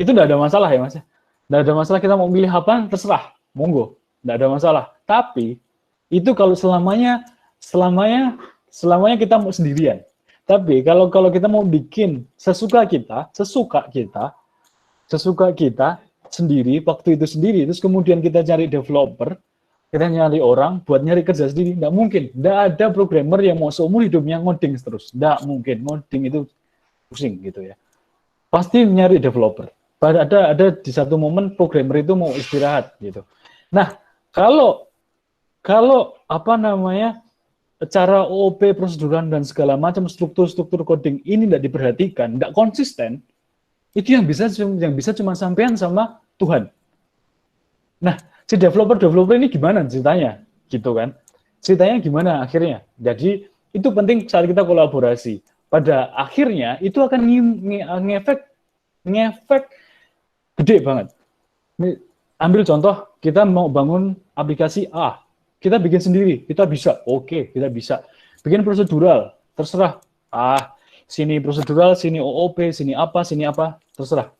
itu tidak ada masalah ya Mas. Tidak ada masalah, kita mau milih apa, terserah, monggo, tidak ada masalah. Tapi itu kalau selamanya selamanya kita mau sendirian. Tapi kalau kita mau bikin sesuka kita sendiri, waktu itu sendiri, terus kemudian kita cari developer, kita nyari orang buat nyari kerja sendiri, nggak mungkin. Nggak ada programmer yang mau seumur hidupnya ngoding terus. Nggak mungkin. Ngoding itu pusing gitu ya. Pasti nyari developer. Ada di satu momen programmer itu mau istirahat gitu. Nah, kalau apa namanya, cara OOP, proseduran dan segala macam struktur coding ini nggak diperhatikan, nggak konsisten, itu yang bisa cuma sampean sama Tuhan. Nah, si developer ini gimana ceritanya, gitu kan? Ceritanya gimana akhirnya? Jadi itu penting saat kita kolaborasi. Pada akhirnya itu akan ngefek gede banget. Ambil contoh, kita mau bangun aplikasi A, kita bikin sendiri, kita bisa, oke, kita bisa. Bikin prosedural, terserah. Sini prosedural, sini OOP, sini apa, terserah.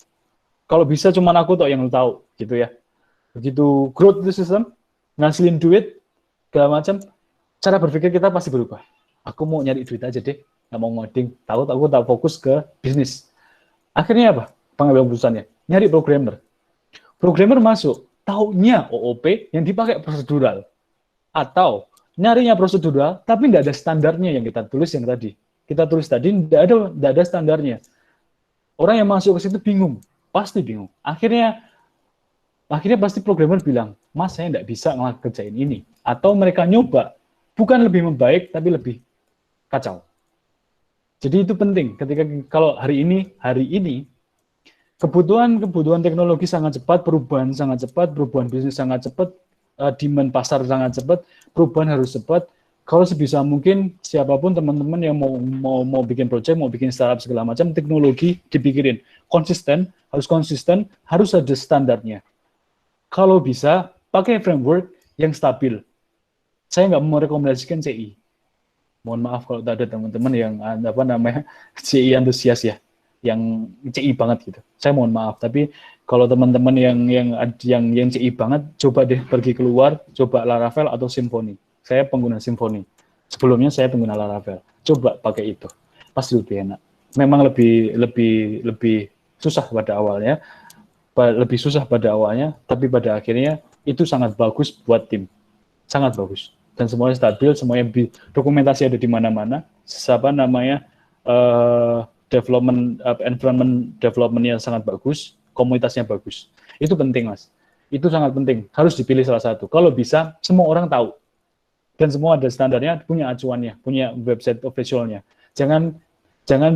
Kalau bisa cuma aku toh yang tahu, gitu ya. Begitu growth itu sistem, ngasilin duit, segala macam, cara berpikir kita pasti berubah. Aku mau nyari duit aja deh, nggak mau ngoding, aku tak fokus ke bisnis. Akhirnya apa? Pengambilan keputusannya, nyari programmer. Programmer masuk, taunya OOP yang dipakai prosedural. Atau nyarinya prosedural, tapi nggak ada standarnya yang kita tulis yang tadi. Kita tulis tadi, nggak ada standarnya. Orang yang masuk ke situ bingung, pasti bingung. Akhirnya pasti programmer bilang, Mas, saya nggak bisa ngerjain ini. Atau mereka nyoba, bukan lebih membaik, tapi lebih kacau. Jadi itu penting, ketika kalau hari ini, kebutuhan teknologi sangat cepat, perubahan bisnis sangat cepat, demand pasar sangat cepat, perubahan harus cepat. Kalau sebisa mungkin siapapun teman-teman yang mau bikin project, mau bikin startup segala macam, teknologi dipikirin konsisten, harus ada standarnya. Kalau bisa pakai framework yang stabil. Saya nggak mau rekomendasikan CI. Mohon maaf kalau ada teman-teman yang CI antusias ya, yang CI banget gitu. Saya mohon maaf, tapi kalau teman-teman yang CI banget, coba deh pergi keluar, coba Laravel atau Symfony. Saya pengguna Symfony. Sebelumnya saya pengguna Laravel. Coba pakai itu, pasti lebih enak. Memang lebih susah pada awalnya, tapi pada akhirnya itu sangat bagus buat tim, sangat bagus. Dan semuanya stabil, semuanya dokumentasi ada di mana-mana. Environment development-nya sangat bagus, komunitasnya bagus. Itu penting, Mas. Itu sangat penting. Harus dipilih salah satu. Kalau bisa, semua orang tahu. Dan semua ada standarnya, punya acuannya, punya website officialnya. Jangan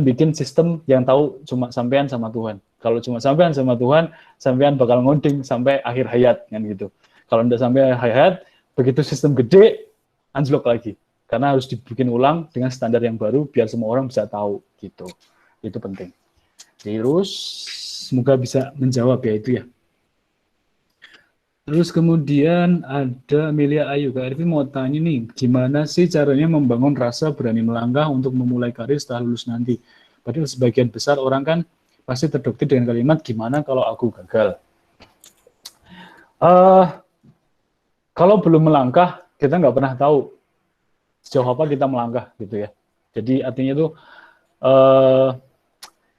bikin sistem yang tahu cuma sampean sama Tuhan. Kalau cuma sampean sama Tuhan, sampean bakal ngoding sampai akhir hayat kan gitu. Kalau tidak sampai akhir hayat, begitu sistem gede, anjlok lagi. Karena harus dibikin ulang dengan standar yang baru biar semua orang bisa tahu gitu. Itu penting. Terus semoga bisa menjawab ya itu ya. Terus kemudian ada Amelia Ayu, Kak Arifin mau tanya nih, gimana sih caranya membangun rasa berani melangkah untuk memulai karir setelah lulus nanti? Padahal sebagian besar orang kan pasti terdoktrin dengan kalimat, gimana kalau aku gagal? Kalau belum melangkah, kita nggak pernah tahu sejauh apa kita melangkah gitu ya. Jadi artinya tuh,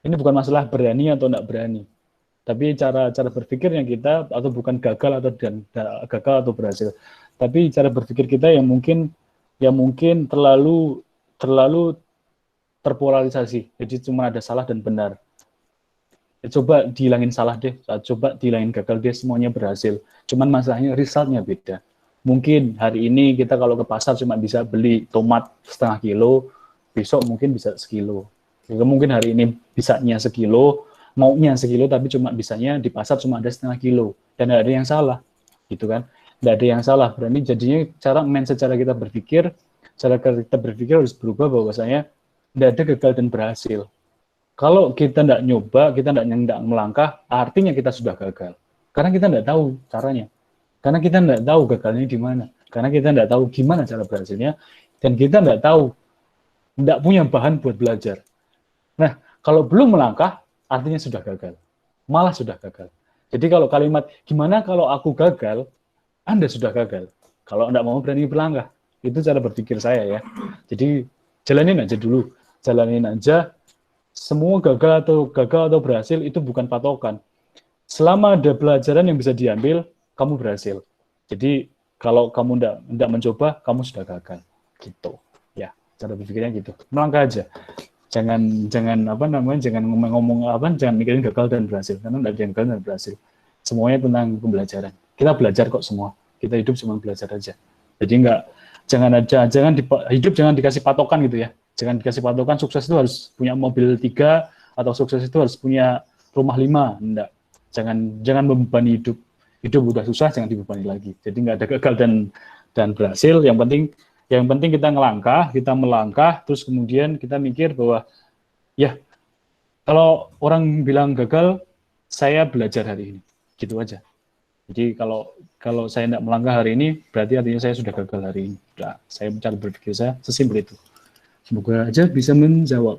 ini bukan masalah berani atau nggak berani. Tapi cara berpikirnya kita, atau bukan gagal atau berhasil, tapi cara berpikir kita yang mungkin terlalu terpolarisasi. Jadi cuma ada salah dan benar. Coba dihilangin salah deh, coba dihilangin gagal deh, semuanya berhasil. Cuman masalahnya resultnya beda. Mungkin hari ini kita kalau ke pasar cuma bisa beli tomat setengah kilo, besok mungkin bisa sekilo. Jadi mungkin hari ini bisanya sekilo, maunya sekilo, tapi cuma bisanya di pasar cuma ada setengah kilo. Dan tidak ada yang salah, gitu kan. Tidak ada yang salah, berarti jadinya cara kita berpikir harus berubah bahwasanya tidak ada gagal dan berhasil. Kalau kita tidak nyoba, kita tidak melangkah, artinya kita sudah gagal. Karena kita tidak tahu caranya. Karena kita tidak tahu gagalnya di mana. Karena kita tidak tahu gimana cara berhasilnya. Dan kita tidak punya bahan buat belajar. Nah, kalau belum melangkah, artinya sudah gagal. Malah sudah gagal. Jadi kalau kalimat, gimana kalau aku gagal, Anda sudah gagal. Kalau Anda mau berani berlangkah. Itu cara berpikir saya ya. Jadi jalanin aja dulu, jalanin aja. Semua gagal atau berhasil itu bukan patokan. Selama ada pelajaran yang bisa diambil, kamu berhasil. Jadi kalau kamu enggak mencoba, kamu sudah gagal. Gitu. Ya, cara berpikirnya gitu. Melangkah aja. Jangan ngomong jangan mikirin gagal dan berhasil, karena enggak ada yang gagal dan berhasil. Semuanya tentang pembelajaran. Kita belajar kok semua. Kita hidup cuma belajar aja. Jadi hidup jangan dikasih patokan gitu ya. Jangan dikasih patokan sukses itu harus punya mobil 3 atau sukses itu harus punya rumah 5. Enggak. Jangan membebani hidup. Hidup udah susah, jangan dibebani lagi. Jadi nggak ada gagal dan berhasil. Yang penting kita melangkah, terus kemudian kita mikir bahwa ya kalau orang bilang gagal, saya belajar hari ini. Gitu aja. Jadi kalau saya tidak melangkah hari ini, berarti artinya saya sudah gagal hari ini. Nah, saya cara berpikir saya sesimpel itu. Semoga aja bisa menjawab.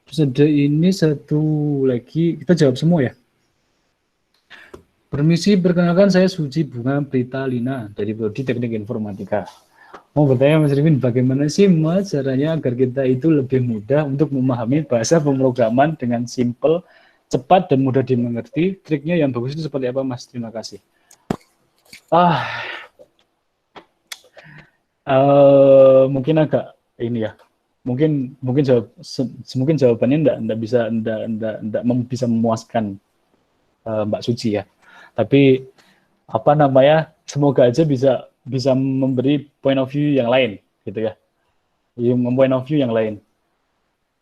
Terus ada ini satu lagi, kita jawab semua ya. Permisi, perkenalkan saya Suci Bunga Pritalina dari Prodi Teknik Informatika. Mau bertanya Mas Rifin, bagaimana sih Mas caranya agar kita itu lebih mudah untuk memahami bahasa pemrograman dengan simple, cepat dan mudah dimengerti? Triknya yang bagus itu seperti apa Mas? Terima kasih. Mungkin agak ini ya. Mungkin jawabannya enggak bisa memuaskan Mbak Suci ya. Tapi semoga aja bisa memberi point of view yang lain gitu ya. Point of view yang lain.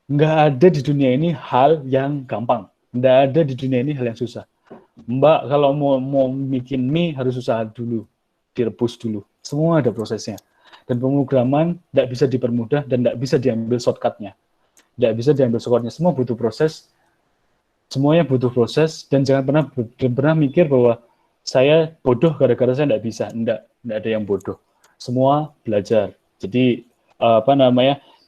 Nggak ada di dunia ini hal yang gampang. Nggak ada di dunia ini hal yang susah. Mbak kalau mau bikin mie harus usaha dulu, direbus dulu. Semua ada prosesnya. Dan pemrograman tidak bisa dipermudah dan tidak bisa diambil shortcut-nya. Tidak bisa diambil shortcut-nya. Semua butuh proses. Semuanya butuh proses dan jangan pernah mikir bahwa saya bodoh gara-gara saya tidak bisa. Tidak ada yang bodoh. Semua belajar. Jadi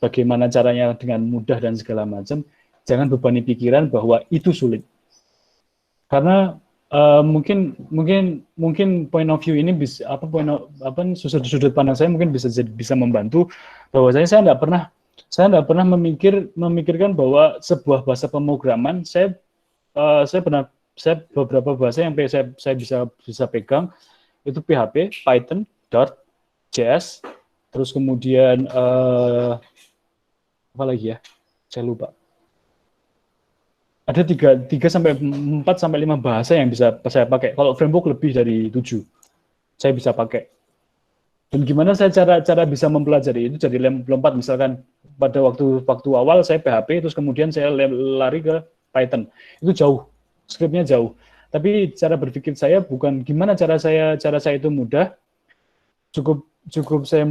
bagaimana caranya dengan mudah dan segala macam. Jangan bebani pikiran bahwa itu sulit. Karena mungkin point of view ini bisa sudut pandang saya mungkin bisa membantu bahwa saya tidak pernah memikirkan bahwa sebuah bahasa pemrograman saya beberapa bahasa yang saya bisa pegang itu PHP, Python, Dart, JS, terus kemudian apa lagi ya? Saya lupa. Ada 3 sampai 4 sampai 5 bahasa yang bisa saya pakai. Kalau framework lebih dari 7, saya bisa pakai. Dan gimana saya cara bisa mempelajari itu jadi lompat misalkan pada waktu awal saya PHP terus kemudian saya lari ke Python. Itu jauh, skripnya jauh. Tapi cara berpikir saya bukan gimana cara saya itu mudah. Cukup saya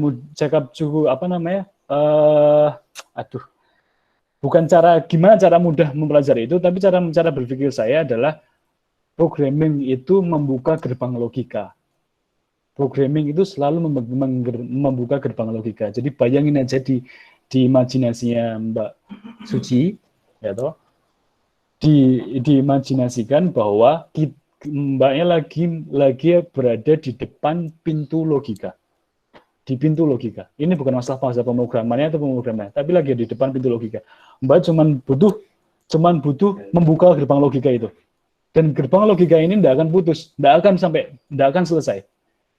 bukan gimana cara mudah mempelajari itu, tapi cara berpikir saya adalah programming itu membuka gerbang logika. Programming itu selalu membuka gerbang logika. Jadi bayangin aja di imajinasinya Mbak Suci, ya toh, diimajinasikan bahwa Mbaknya lagi berada di depan pintu logika. Di pintu logika. Ini bukan masalah bahasa pemrogramannya atau pemrogramannya, tapi lagi di depan pintu logika. Mbak cuman butuh membuka gerbang logika itu. Dan gerbang logika ini tidak akan putus, tidak akan selesai.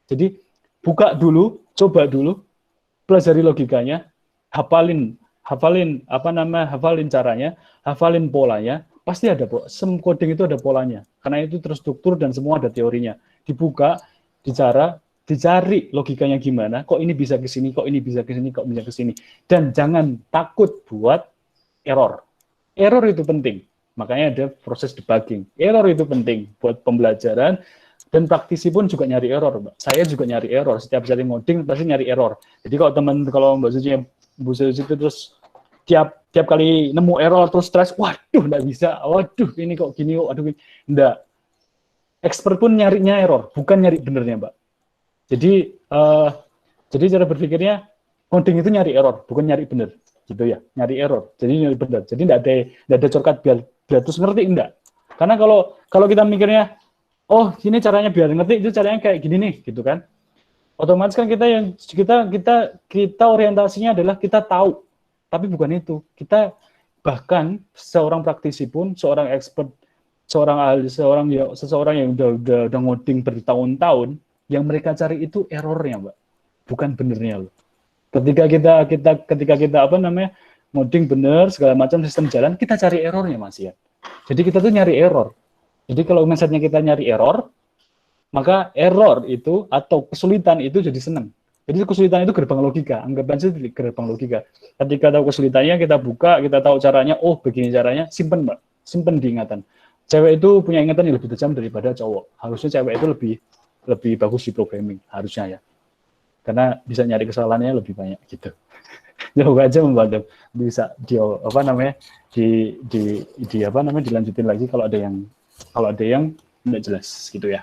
Jadi buka dulu, coba dulu, pelajari logikanya, hafalin caranya, hafalin polanya, pasti ada coding itu ada polanya. Karena itu terstruktur dan semua ada teorinya. Dibuka, dicari logikanya gimana, kok ini bisa ke sini, kok ini bisa ke sini, kok bisa ke sini. Dan jangan takut buat error. Error itu penting. Makanya ada proses debugging. Error itu penting buat pembelajaran dan praktisi pun juga nyari error, Mbak. Saya juga nyari error. Setiap saya ngoding pasti nyari error. Jadi kalau Mbak Suci itu terus tiap kali nemu error terus stres, waduh nggak bisa. Waduh ini kok gini, waduh enggak. Expert pun nyarinya error, bukan nyari benernya, Mbak. Jadi cara berpikirnya coding itu nyari error, bukan nyari bener, gitu ya, nyari error. Jadi nyari bener. Jadi tidak ada shortcut biar terus ngerti, enggak. Karena kalau kita mikirnya, oh ini caranya biar ngerti, itu caranya kayak gini nih, gitu kan. Otomatis kan kita orientasinya adalah kita tahu Tapi bukan itu. Kita bahkan seorang praktisi pun, seorang expert, seorang ahli, seseorang yang udah ngoding bertahun-tahun, yang mereka cari itu errornya, Mbak. Bukan benernya loh. Ketika kita apa namanya ngoding bener segala macam sistem jalan, kita cari errornya, Mas ya. Jadi kita tuh nyari error. Jadi kalau mindsetnya kita nyari error, maka error itu atau kesulitan itu jadi senang. Jadi kesulitan itu gerbang logika, anggap aja gerbang logika. Ketika tahu kesulitannya, kita buka, kita tahu caranya, oh begini caranya, simpen Mbak, simpen di ingatan. Cewek itu punya ingatan yang lebih tajam daripada cowok. Harusnya cewek itu lebih bagus di programming, harusnya ya. Karena bisa nyari kesalahannya lebih banyak gitu. Jauh aja membantu bisa dilanjutin lagi kalau ada yang nggak jelas gitu ya.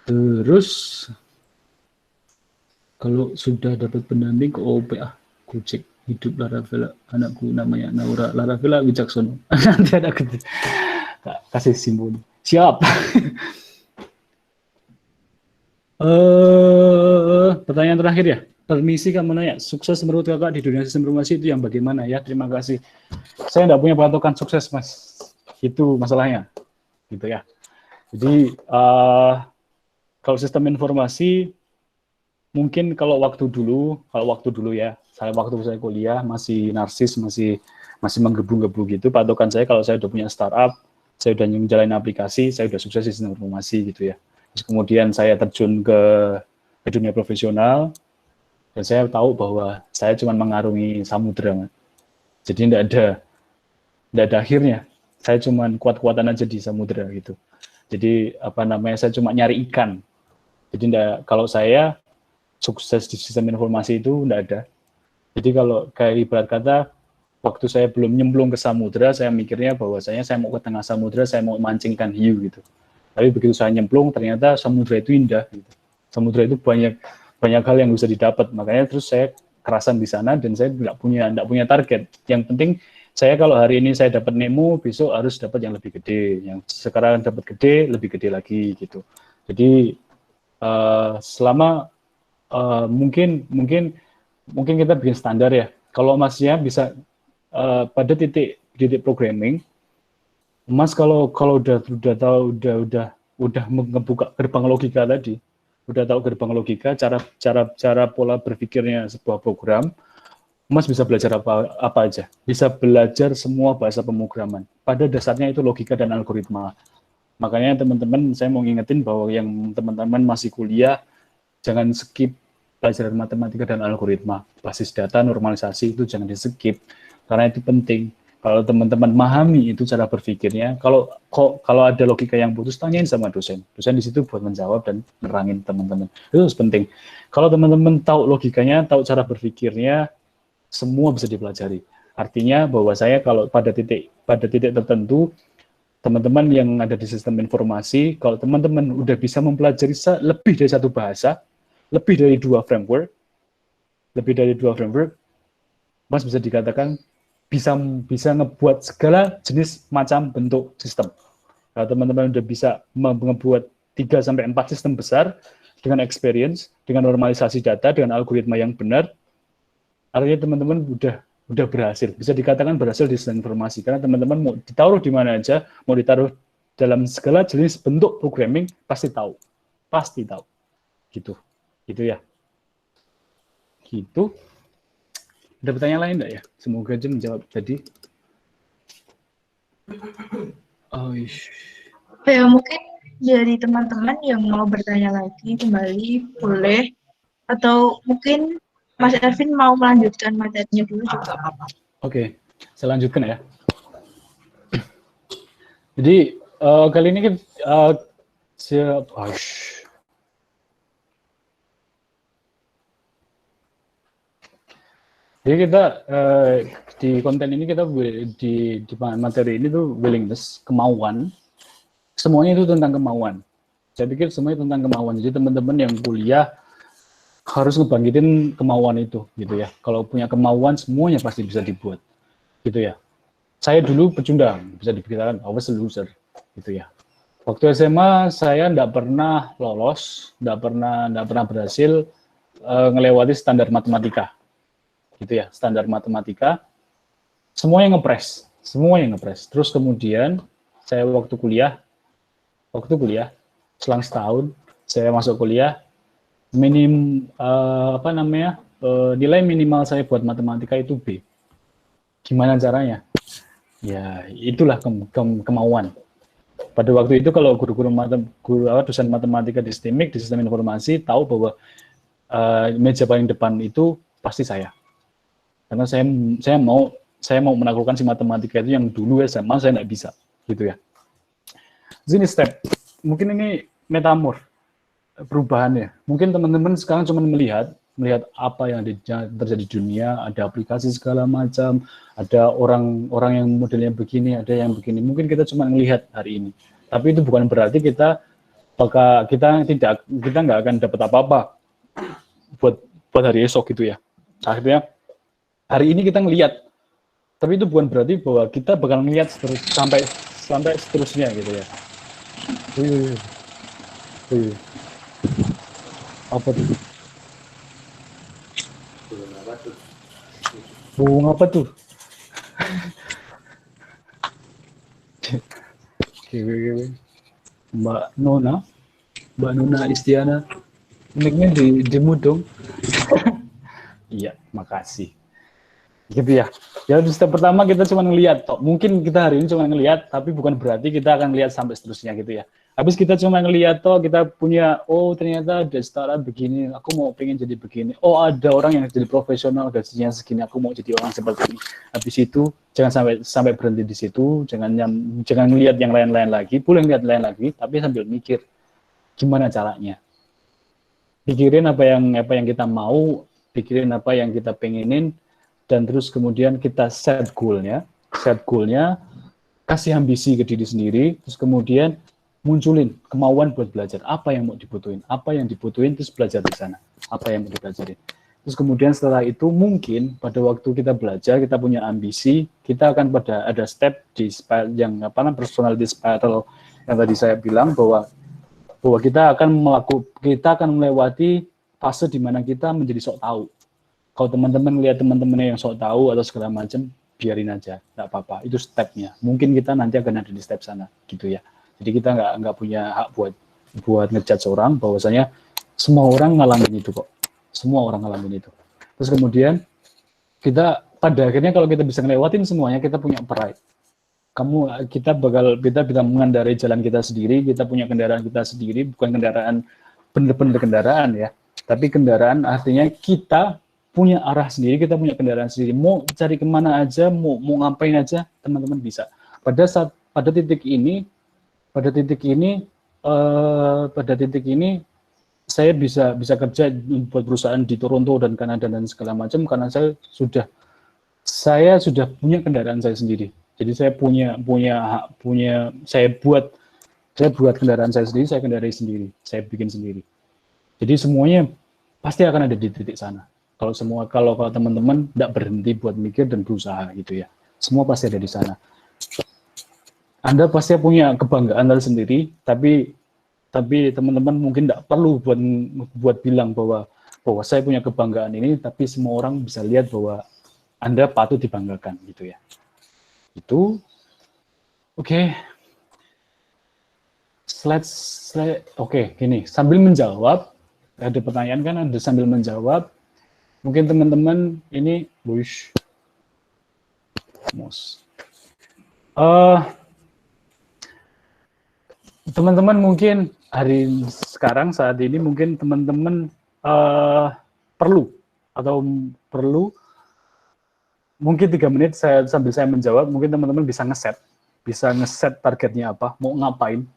Terus kalau sudah dapat pendamping ke OPA, Gojek hidup Laravela, anakku namanya Naura Laravela Wicaksono. Nanti ada kasih simbol. Siap. Pertanyaan terakhir ya. Permisi Kak menanya, sukses menurut Kakak di dunia sistem informasi itu yang bagaimana ya? Terima kasih. Saya nggak punya patokan sukses, Mas. Itu masalahnya. Gitu ya. Jadi kalau sistem informasi mungkin kalau waktu dulu ya, waktu saya kuliah masih narsis, masih menggebu-gebu gitu. Patokan saya kalau saya udah punya startup, saya udah menjalani aplikasi, saya udah sukses di sistem informasi gitu ya. Terus kemudian saya terjun ke dunia profesional dan saya tahu bahwa saya cuma mengarungi samudera. Jadi tidak ada akhirnya. Saya cuma kuat-kuatan aja di samudera gitu. Jadi saya cuma nyari ikan. Jadi kalau saya sukses di sistem informasi itu tidak ada. Jadi kalau kayak ibarat kata waktu saya belum nyemplung ke samudera, saya mikirnya bahwasanya saya mau ke tengah samudera, saya mau mancingkan hiu gitu. Tapi begitu saya nyemplung, ternyata samudera itu indah. Gitu. Samudera itu banyak hal yang bisa didapat. Makanya terus saya kerasan di sana dan saya tidak punya target. Yang penting saya kalau hari ini saya dapat Nemo, besok harus dapat yang lebih gede. Yang sekarang dapat gede, lebih gede lagi gitu. Jadi selama mungkin kita bikin standar ya. Kalau Masnya bisa pada titik programming, Mas kalau udah ngebuka gerbang logika tadi, udah tahu gerbang logika, cara pola berpikirnya sebuah program, Mas bisa belajar apa aja. Bisa belajar semua bahasa pemrograman. Pada dasarnya itu logika dan algoritma. Makanya teman-teman, saya mau ngingetin bahwa yang teman-teman masih kuliah, jangan skip pelajaran matematika dan algoritma. Basis data, normalisasi itu jangan di-skip. Karena itu penting. Kalau teman-teman memahami itu cara berpikirnya, kalau ada logika yang putus, tanyain sama dosen. Dosen di situ buat menjawab dan nerangin teman-teman. Itu penting. Kalau teman-teman tahu logikanya, tahu cara berpikirnya, semua bisa dipelajari. Artinya bahwa saya kalau pada titik tertentu, teman-teman yang ada di sistem informasi, kalau teman-teman udah bisa mempelajari lebih dari satu bahasa, lebih dari dua framework, Mas bisa dikatakan bisa ngebuat segala jenis macam bentuk sistem. Kalau teman-teman udah bisa ngebuat 3-4 sistem besar dengan experience, dengan normalisasi data, dengan algoritma yang benar, artinya teman-teman udah berhasil. Bisa dikatakan berhasil di sistem informasi karena teman-teman mau ditaruh di mana aja, mau ditaruh dalam segala jenis bentuk programming pasti tahu. Gitu ya. Gitu. Ada pertanyaan lain enggak ya? Semoga aja menjawab tadi. Ya, mungkin dari teman-teman yang mau bertanya lagi kembali boleh, atau mungkin Mas Ervin mau melanjutkan materinya dulu juga apa-apa. Oke, saya lanjutkan ya. Jadi kali ini Jadi kita di konten ini kita di materi ini tuh willingness, kemauan. Semuanya itu tentang kemauan. Saya pikir semuanya tentang kemauan. Jadi teman-teman yang kuliah harus ngebangkitin kemauan itu, gitu ya. Kalau punya kemauan semuanya pasti bisa dibuat, gitu ya. Saya dulu pecundang, bisa dikatakan I was a loser, gitu ya. Waktu SMA saya nggak pernah lolos, nggak pernah berhasil ngelewati standar matematika. gitu ya, standar matematika. Semuanya ngepres. Terus kemudian saya waktu kuliah, selang setahun saya masuk kuliah, nilai minimal saya buat matematika itu B. Gimana caranya? Ya itulah kemauan. Pada waktu itu kalau dosen matematika di STIMIK, di sistem informasi, tahu bahwa meja paling depan itu pasti saya. Karena saya mau menaklukkan si matematika itu yang dulu SMA saya nggak bisa, gitu ya. Sini step, mungkin ini metamorf, perubahannya. Mungkin teman-teman sekarang cuma melihat apa yang terjadi di dunia, ada aplikasi segala macam, ada orang yang modelnya begini, ada yang begini. Mungkin kita cuma melihat hari ini, tapi itu bukan berarti kita nggak akan dapat apa-apa buat hari esok gitu ya. Akhirnya hari ini kita ngelihat, tapi itu bukan berarti bahwa kita bakal ngelihat sampai seterusnya gitu ya. Apa tuh? Bunga apa tuh? Mbak Nona Istiana, mic-nya di mute dong. Iya, makasih. Gitu ya. Ya step pertama kita cuma ngelihat toh. Mungkin kita hari ini cuma ngelihat, tapi bukan berarti kita akan lihat sampai seterusnya gitu ya. Habis kita cuma ngelihat toh, kita punya, oh ternyata ada startup begini, aku mau pengen jadi begini. Oh ada orang yang jadi profesional gajinya segini, aku mau jadi orang seperti ini. Habis itu jangan sampai berhenti di situ, jangan ngelihat yang lain-lain lagi, boleh ngelihat lain lagi, tapi sambil mikir gimana caranya. Pikirin apa yang kita mau, pikirin apa yang kita pengenin, dan terus kemudian kita set goal-nya, kasih ambisi ke diri sendiri, terus kemudian munculin kemauan buat belajar, apa yang mau dibutuhin, terus belajar di sana, apa yang mau dipelajarin. Terus kemudian setelah itu mungkin pada waktu kita belajar, kita punya ambisi, kita akan ada step di yang personality spiral yang tadi saya bilang bahwa kita akan melewati fase di mana kita menjadi sok tahu. Kalau teman-teman lihat teman-temannya yang sok tahu atau segala macam, biarin aja, nggak apa-apa. Itu stepnya. Mungkin kita nanti akan ada di step sana, gitu ya. Jadi kita nggak punya hak buat ngejudge orang, bahwasanya semua orang ngalamin itu kok. Semua orang ngalamin itu. Terus kemudian kita pada akhirnya kalau kita bisa ngelewatin semuanya, kita punya pride. Kita bisa mengendarai jalan kita sendiri, kita punya kendaraan kita sendiri, bukan kendaraan bener-bener kendaraan ya, tapi kendaraan artinya kita punya arah sendiri, kita punya kendaraan sendiri. Mau cari kemana aja, mau ngapain aja, teman-teman bisa. Pada titik ini saya bisa kerja buat perusahaan di Toronto dan Kanada dan segala macam karena saya sudah punya kendaraan saya sendiri. Jadi saya buat kendaraan saya sendiri, saya kendarai sendiri, saya bikin sendiri. Jadi semuanya pasti akan ada di titik sana. Kalau teman-teman tidak berhenti buat mikir dan berusaha gitu ya, semua pasti ada di sana. Anda pasti punya kebanggaan tersendiri, tapi teman-teman mungkin tidak perlu buat bilang bahwa saya punya kebanggaan ini, tapi semua orang bisa lihat bahwa Anda patut dibanggakan gitu ya. Itu oke. Oke, gini, sambil menjawab, ada pertanyaan kan, ada sambil menjawab. Mungkin teman-teman ini, teman-teman mungkin sekarang saat ini mungkin teman-teman perlu mungkin 3 menit sambil saya menjawab, mungkin teman-teman bisa ngeset targetnya apa, mau ngapain,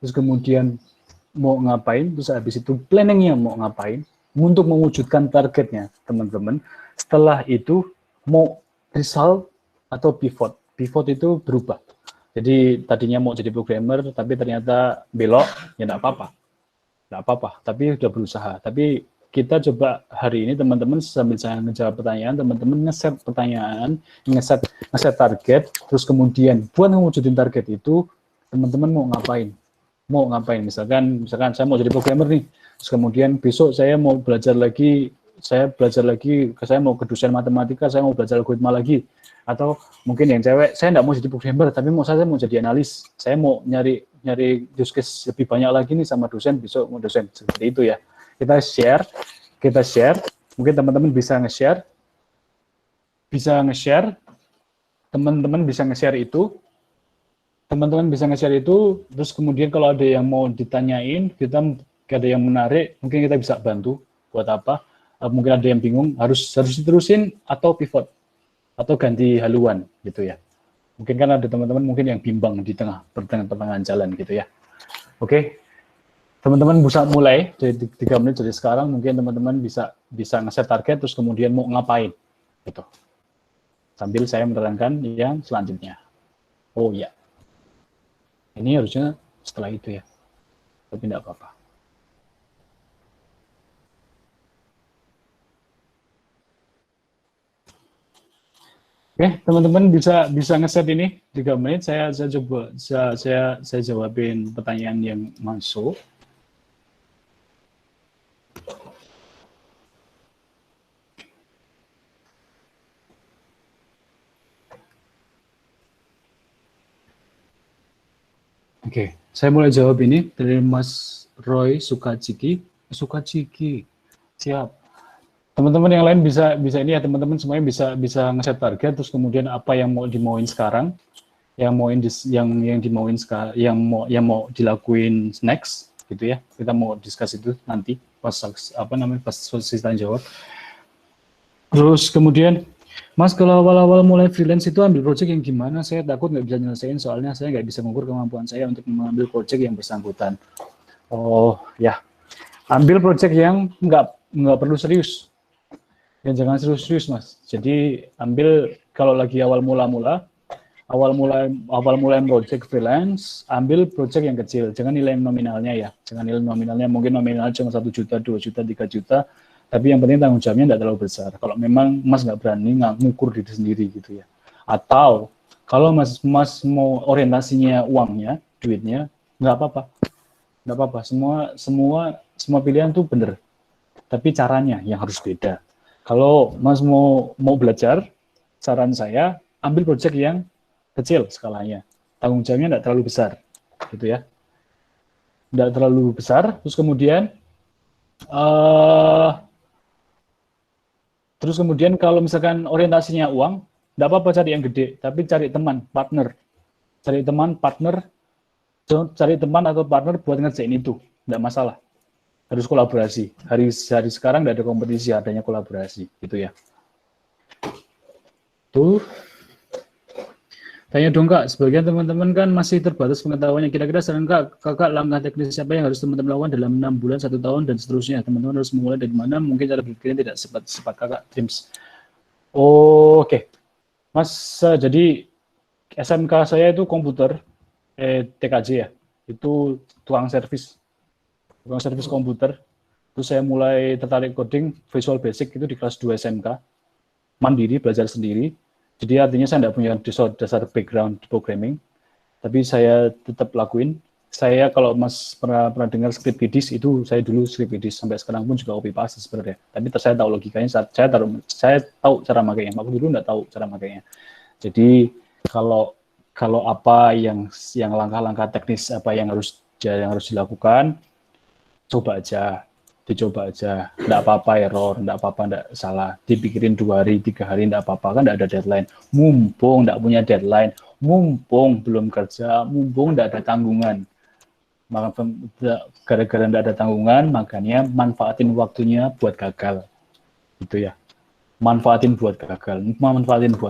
terus kemudian mau ngapain, terus habis itu planningnya mau ngapain, untuk mewujudkan targetnya, teman-teman. Setelah itu, mau result atau pivot. Pivot itu berubah. Jadi, tadinya mau jadi programmer, tapi ternyata belok, ya enggak apa-apa. Tapi udah berusaha. Tapi kita coba hari ini, teman-teman, sambil saya ngejawab pertanyaan, teman-teman ngeset pertanyaan, ngeset target, terus kemudian buat mewujudin target itu, teman-teman mau ngapain? Misalkan saya mau jadi programmer nih, terus kemudian besok saya mau belajar lagi saya belajar lagi, saya mau ke dosen matematika, saya mau belajar algoritma lagi. Atau mungkin yang cewek, saya nggak mau jadi programmer, tapi saya mau jadi analis. Saya mau nyari use case lebih banyak lagi nih sama dosen, besok mau dosen. Seperti itu ya. Kita share. Mungkin teman-teman bisa nge-share. Teman-teman bisa nge-share itu. Terus kemudian kalau ada yang mau ditanyain, kita ada yang menarik, mungkin kita bisa bantu buat apa. Mungkin ada yang bingung, harus diterusin atau pivot. Atau ganti haluan gitu ya. Mungkin kan ada teman-teman mungkin yang bimbang di pertengahan jalan gitu ya. Oke. Teman-teman bisa mulai dari 3 menit dari sekarang, mungkin teman-teman bisa nge-set target terus kemudian mau ngapain gitu. Sambil saya menerangkan yang selanjutnya. Oh ya. Ini harusnya setelah itu ya. Tapi enggak apa-apa. Oke, teman-teman bisa nge-set ini 3 menit. Saya coba saya jawabin pertanyaan yang masuk. Oke, saya mulai jawab ini dari Mas Roy Sukaciki. Siap. Teman-teman yang lain bisa ini ya, teman-teman semuanya bisa nge-set target terus kemudian apa yang mau dimauin sekarang, yang mau dilakuin next gitu ya. Kita mau discuss itu nanti pas sesi tanya jawab. Terus kemudian, Mas, kalau awal-awal mulai freelance itu ambil project yang gimana? Saya takut nggak bisa nyelesain soalnya saya nggak bisa mengukur kemampuan saya untuk mengambil project yang bersangkutan. Oh ya, ambil project yang nggak perlu serius. Ya jangan serius-serius, Mas. Jadi ambil kalau lagi awal mulai project freelance, ambil project yang kecil. Jangan nilai nominalnya ya. Jangan nilai nominalnya, mungkin nominal cuma 1 juta, 2 juta, 3 juta. Tapi yang penting tanggung jawabnya tidak terlalu besar. Kalau memang Mas nggak berani ngukur diri sendiri gitu ya. Atau kalau Mas mau orientasinya uangnya, duitnya, nggak apa-apa. Semua pilihan tuh bener. Tapi caranya yang harus beda. Kalau Mas mau belajar, saran saya ambil project yang kecil skalanya. Tanggung jawabnya tidak terlalu besar, gitu ya. Tidak terlalu besar. Terus kemudian kalau misalkan orientasinya uang, tidak apa-apa cari yang gede, tapi cari teman, partner. Cari teman atau partner buat ngerjain itu, tidak masalah. Harus kolaborasi. Hari sekarang tidak ada kompetisi, adanya kolaborasi, gitu ya. Tuh. Tanya dong Kak, sebagian teman-teman kan masih terbatas pengetahuannya. Kira-kira saran Kakak langkah teknis apa yang harus teman-teman lakukan dalam 6 bulan, 1 tahun, dan seterusnya. Teman-teman harus memulai dari mana? Mungkin cara berpikirnya tidak sempat Kakak Dreams. Oke. Mas, jadi SMK saya itu komputer, TKJ ya. Itu tukang servis komputer. Terus saya mulai tertarik coding Visual Basic itu di kelas 2 SMK. Mandiri, belajar sendiri. Jadi artinya saya tidak punya dasar background programming. Tapi saya tetap lakuin. Saya kalau Mas pernah dengar Scriptidis, itu saya dulu Scriptidis. Sampai sekarang pun juga copy paste sebenarnya. Tapi saya tahu logikanya, saya tahu cara makainya. Aku dulu tidak tahu cara makainya. Jadi kalau apa yang langkah-langkah teknis apa yang harus dilakukan, dicoba aja, enggak apa-apa error, enggak apa-apa, enggak salah, dipikirin 2 hari, 3 hari, enggak apa-apa, kan enggak ada deadline, mumpung enggak punya deadline, mumpung belum kerja, mumpung enggak ada tanggungan, maka gara-gara enggak ada tanggungan, makanya manfaatin waktunya buat gagal, gitu ya, manfaatin buat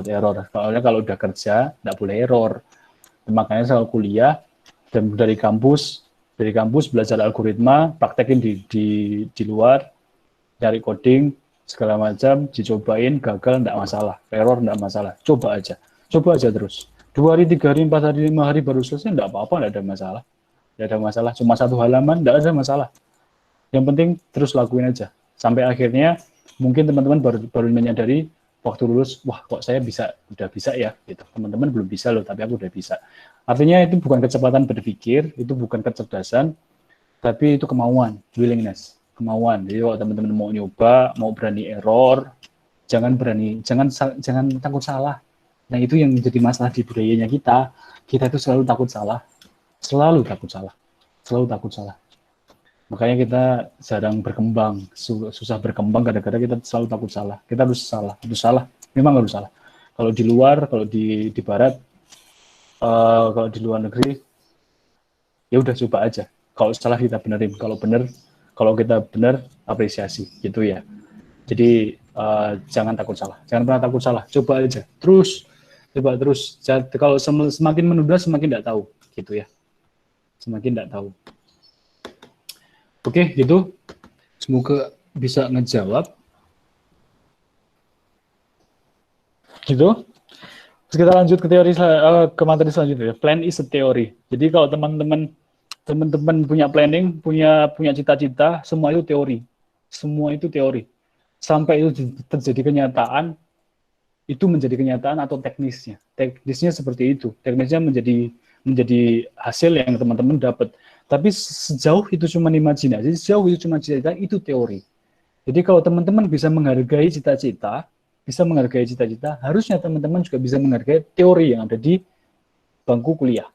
error, soalnya kalau udah kerja, enggak boleh error, makanya saya kuliah, dan dari kampus belajar algoritma, praktekin di luar, cari coding, segala macam, dicobain, gagal, enggak masalah, error enggak masalah, coba aja terus. 2 hari, 3 hari, 4 hari, 5 hari baru selesai, enggak apa-apa, enggak ada masalah, cuma 1 halaman, enggak ada masalah. Yang penting terus lakuin aja, sampai akhirnya mungkin teman-teman baru menyadari, waktu lulus, wah kok saya udah bisa ya, gitu. Teman-teman belum bisa loh, tapi aku udah bisa. Artinya itu bukan kecepatan berpikir, itu bukan kecerdasan, tapi itu kemauan, willingness. kemauan. Jadi kalau teman-teman mau nyoba, mau berani error, jangan takut salah. Nah, itu yang menjadi masalah di budayanya kita. Kita itu selalu takut salah. Selalu takut salah. Makanya kita jarang berkembang, susah berkembang kadang-kadang kita selalu takut salah. Kita harus salah. Memang harus salah. Kalau di luar, kalau di barat, kalau di luar negeri, ya udah coba aja. Kalau salah kita benerin, kalau kita benar apresiasi, gitu ya. Jadi jangan takut salah, jangan pernah takut salah. Coba aja, coba terus. Kalau semakin menunda, semakin tidak tahu, gitu ya. Semakin tidak tahu. Oke, gitu. Semoga bisa ngejawab. Gitu. Terus kita lanjut ke teori ke materi selanjutnya. Plan is a theory. Jadi kalau teman-teman punya planning, punya cita-cita, semua itu teori. Semua itu teori. Sampai itu terjadi kenyataan, itu menjadi kenyataan atau teknisnya. Teknisnya seperti itu. Teknisnya menjadi hasil yang teman-teman dapat. Tapi sejauh itu cuma imajinasi, sejauh itu cuma cita-cita, itu teori. Jadi kalau teman-teman bisa menghargai cita-cita, harusnya teman-teman juga bisa menghargai teori yang ada di bangku kuliah.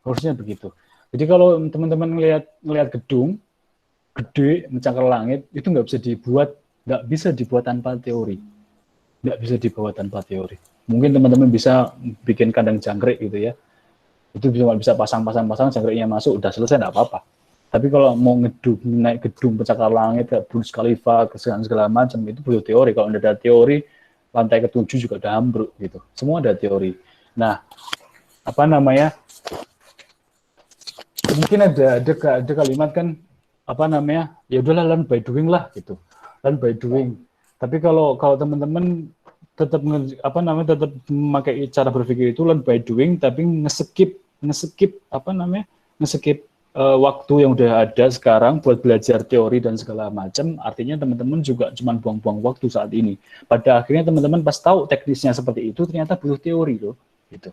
Harusnya begitu. Jadi kalau teman-teman ngelihat gedung gede mencakar langit, itu nggak bisa dibuat tanpa teori. Mungkin teman-teman bisa bikin kandang jangkrik gitu ya. Itu cuma bisa pasang jangkriknya masuk, udah selesai, nggak apa-apa. Tapi kalau mau naik gedung pencakar langit, kayak Burj Khalifa, segala macam, itu butuh teori. Kalau ada teori, lantai ke-7 juga udah ambruk gitu. Semua ada teori. Nah, mungkin ada kalimat kan, ya udahlah learn by doing lah gitu. Learn by doing. Tapi kalau teman-teman tetap memakai cara berpikir itu learn by doing, tapi ngeskip waktu yang udah ada sekarang buat belajar teori dan segala macam, artinya teman-teman juga cuma buang-buang waktu saat ini. Pada akhirnya teman-teman pas tahu teknisnya seperti itu, ternyata butuh teori loh, gitu.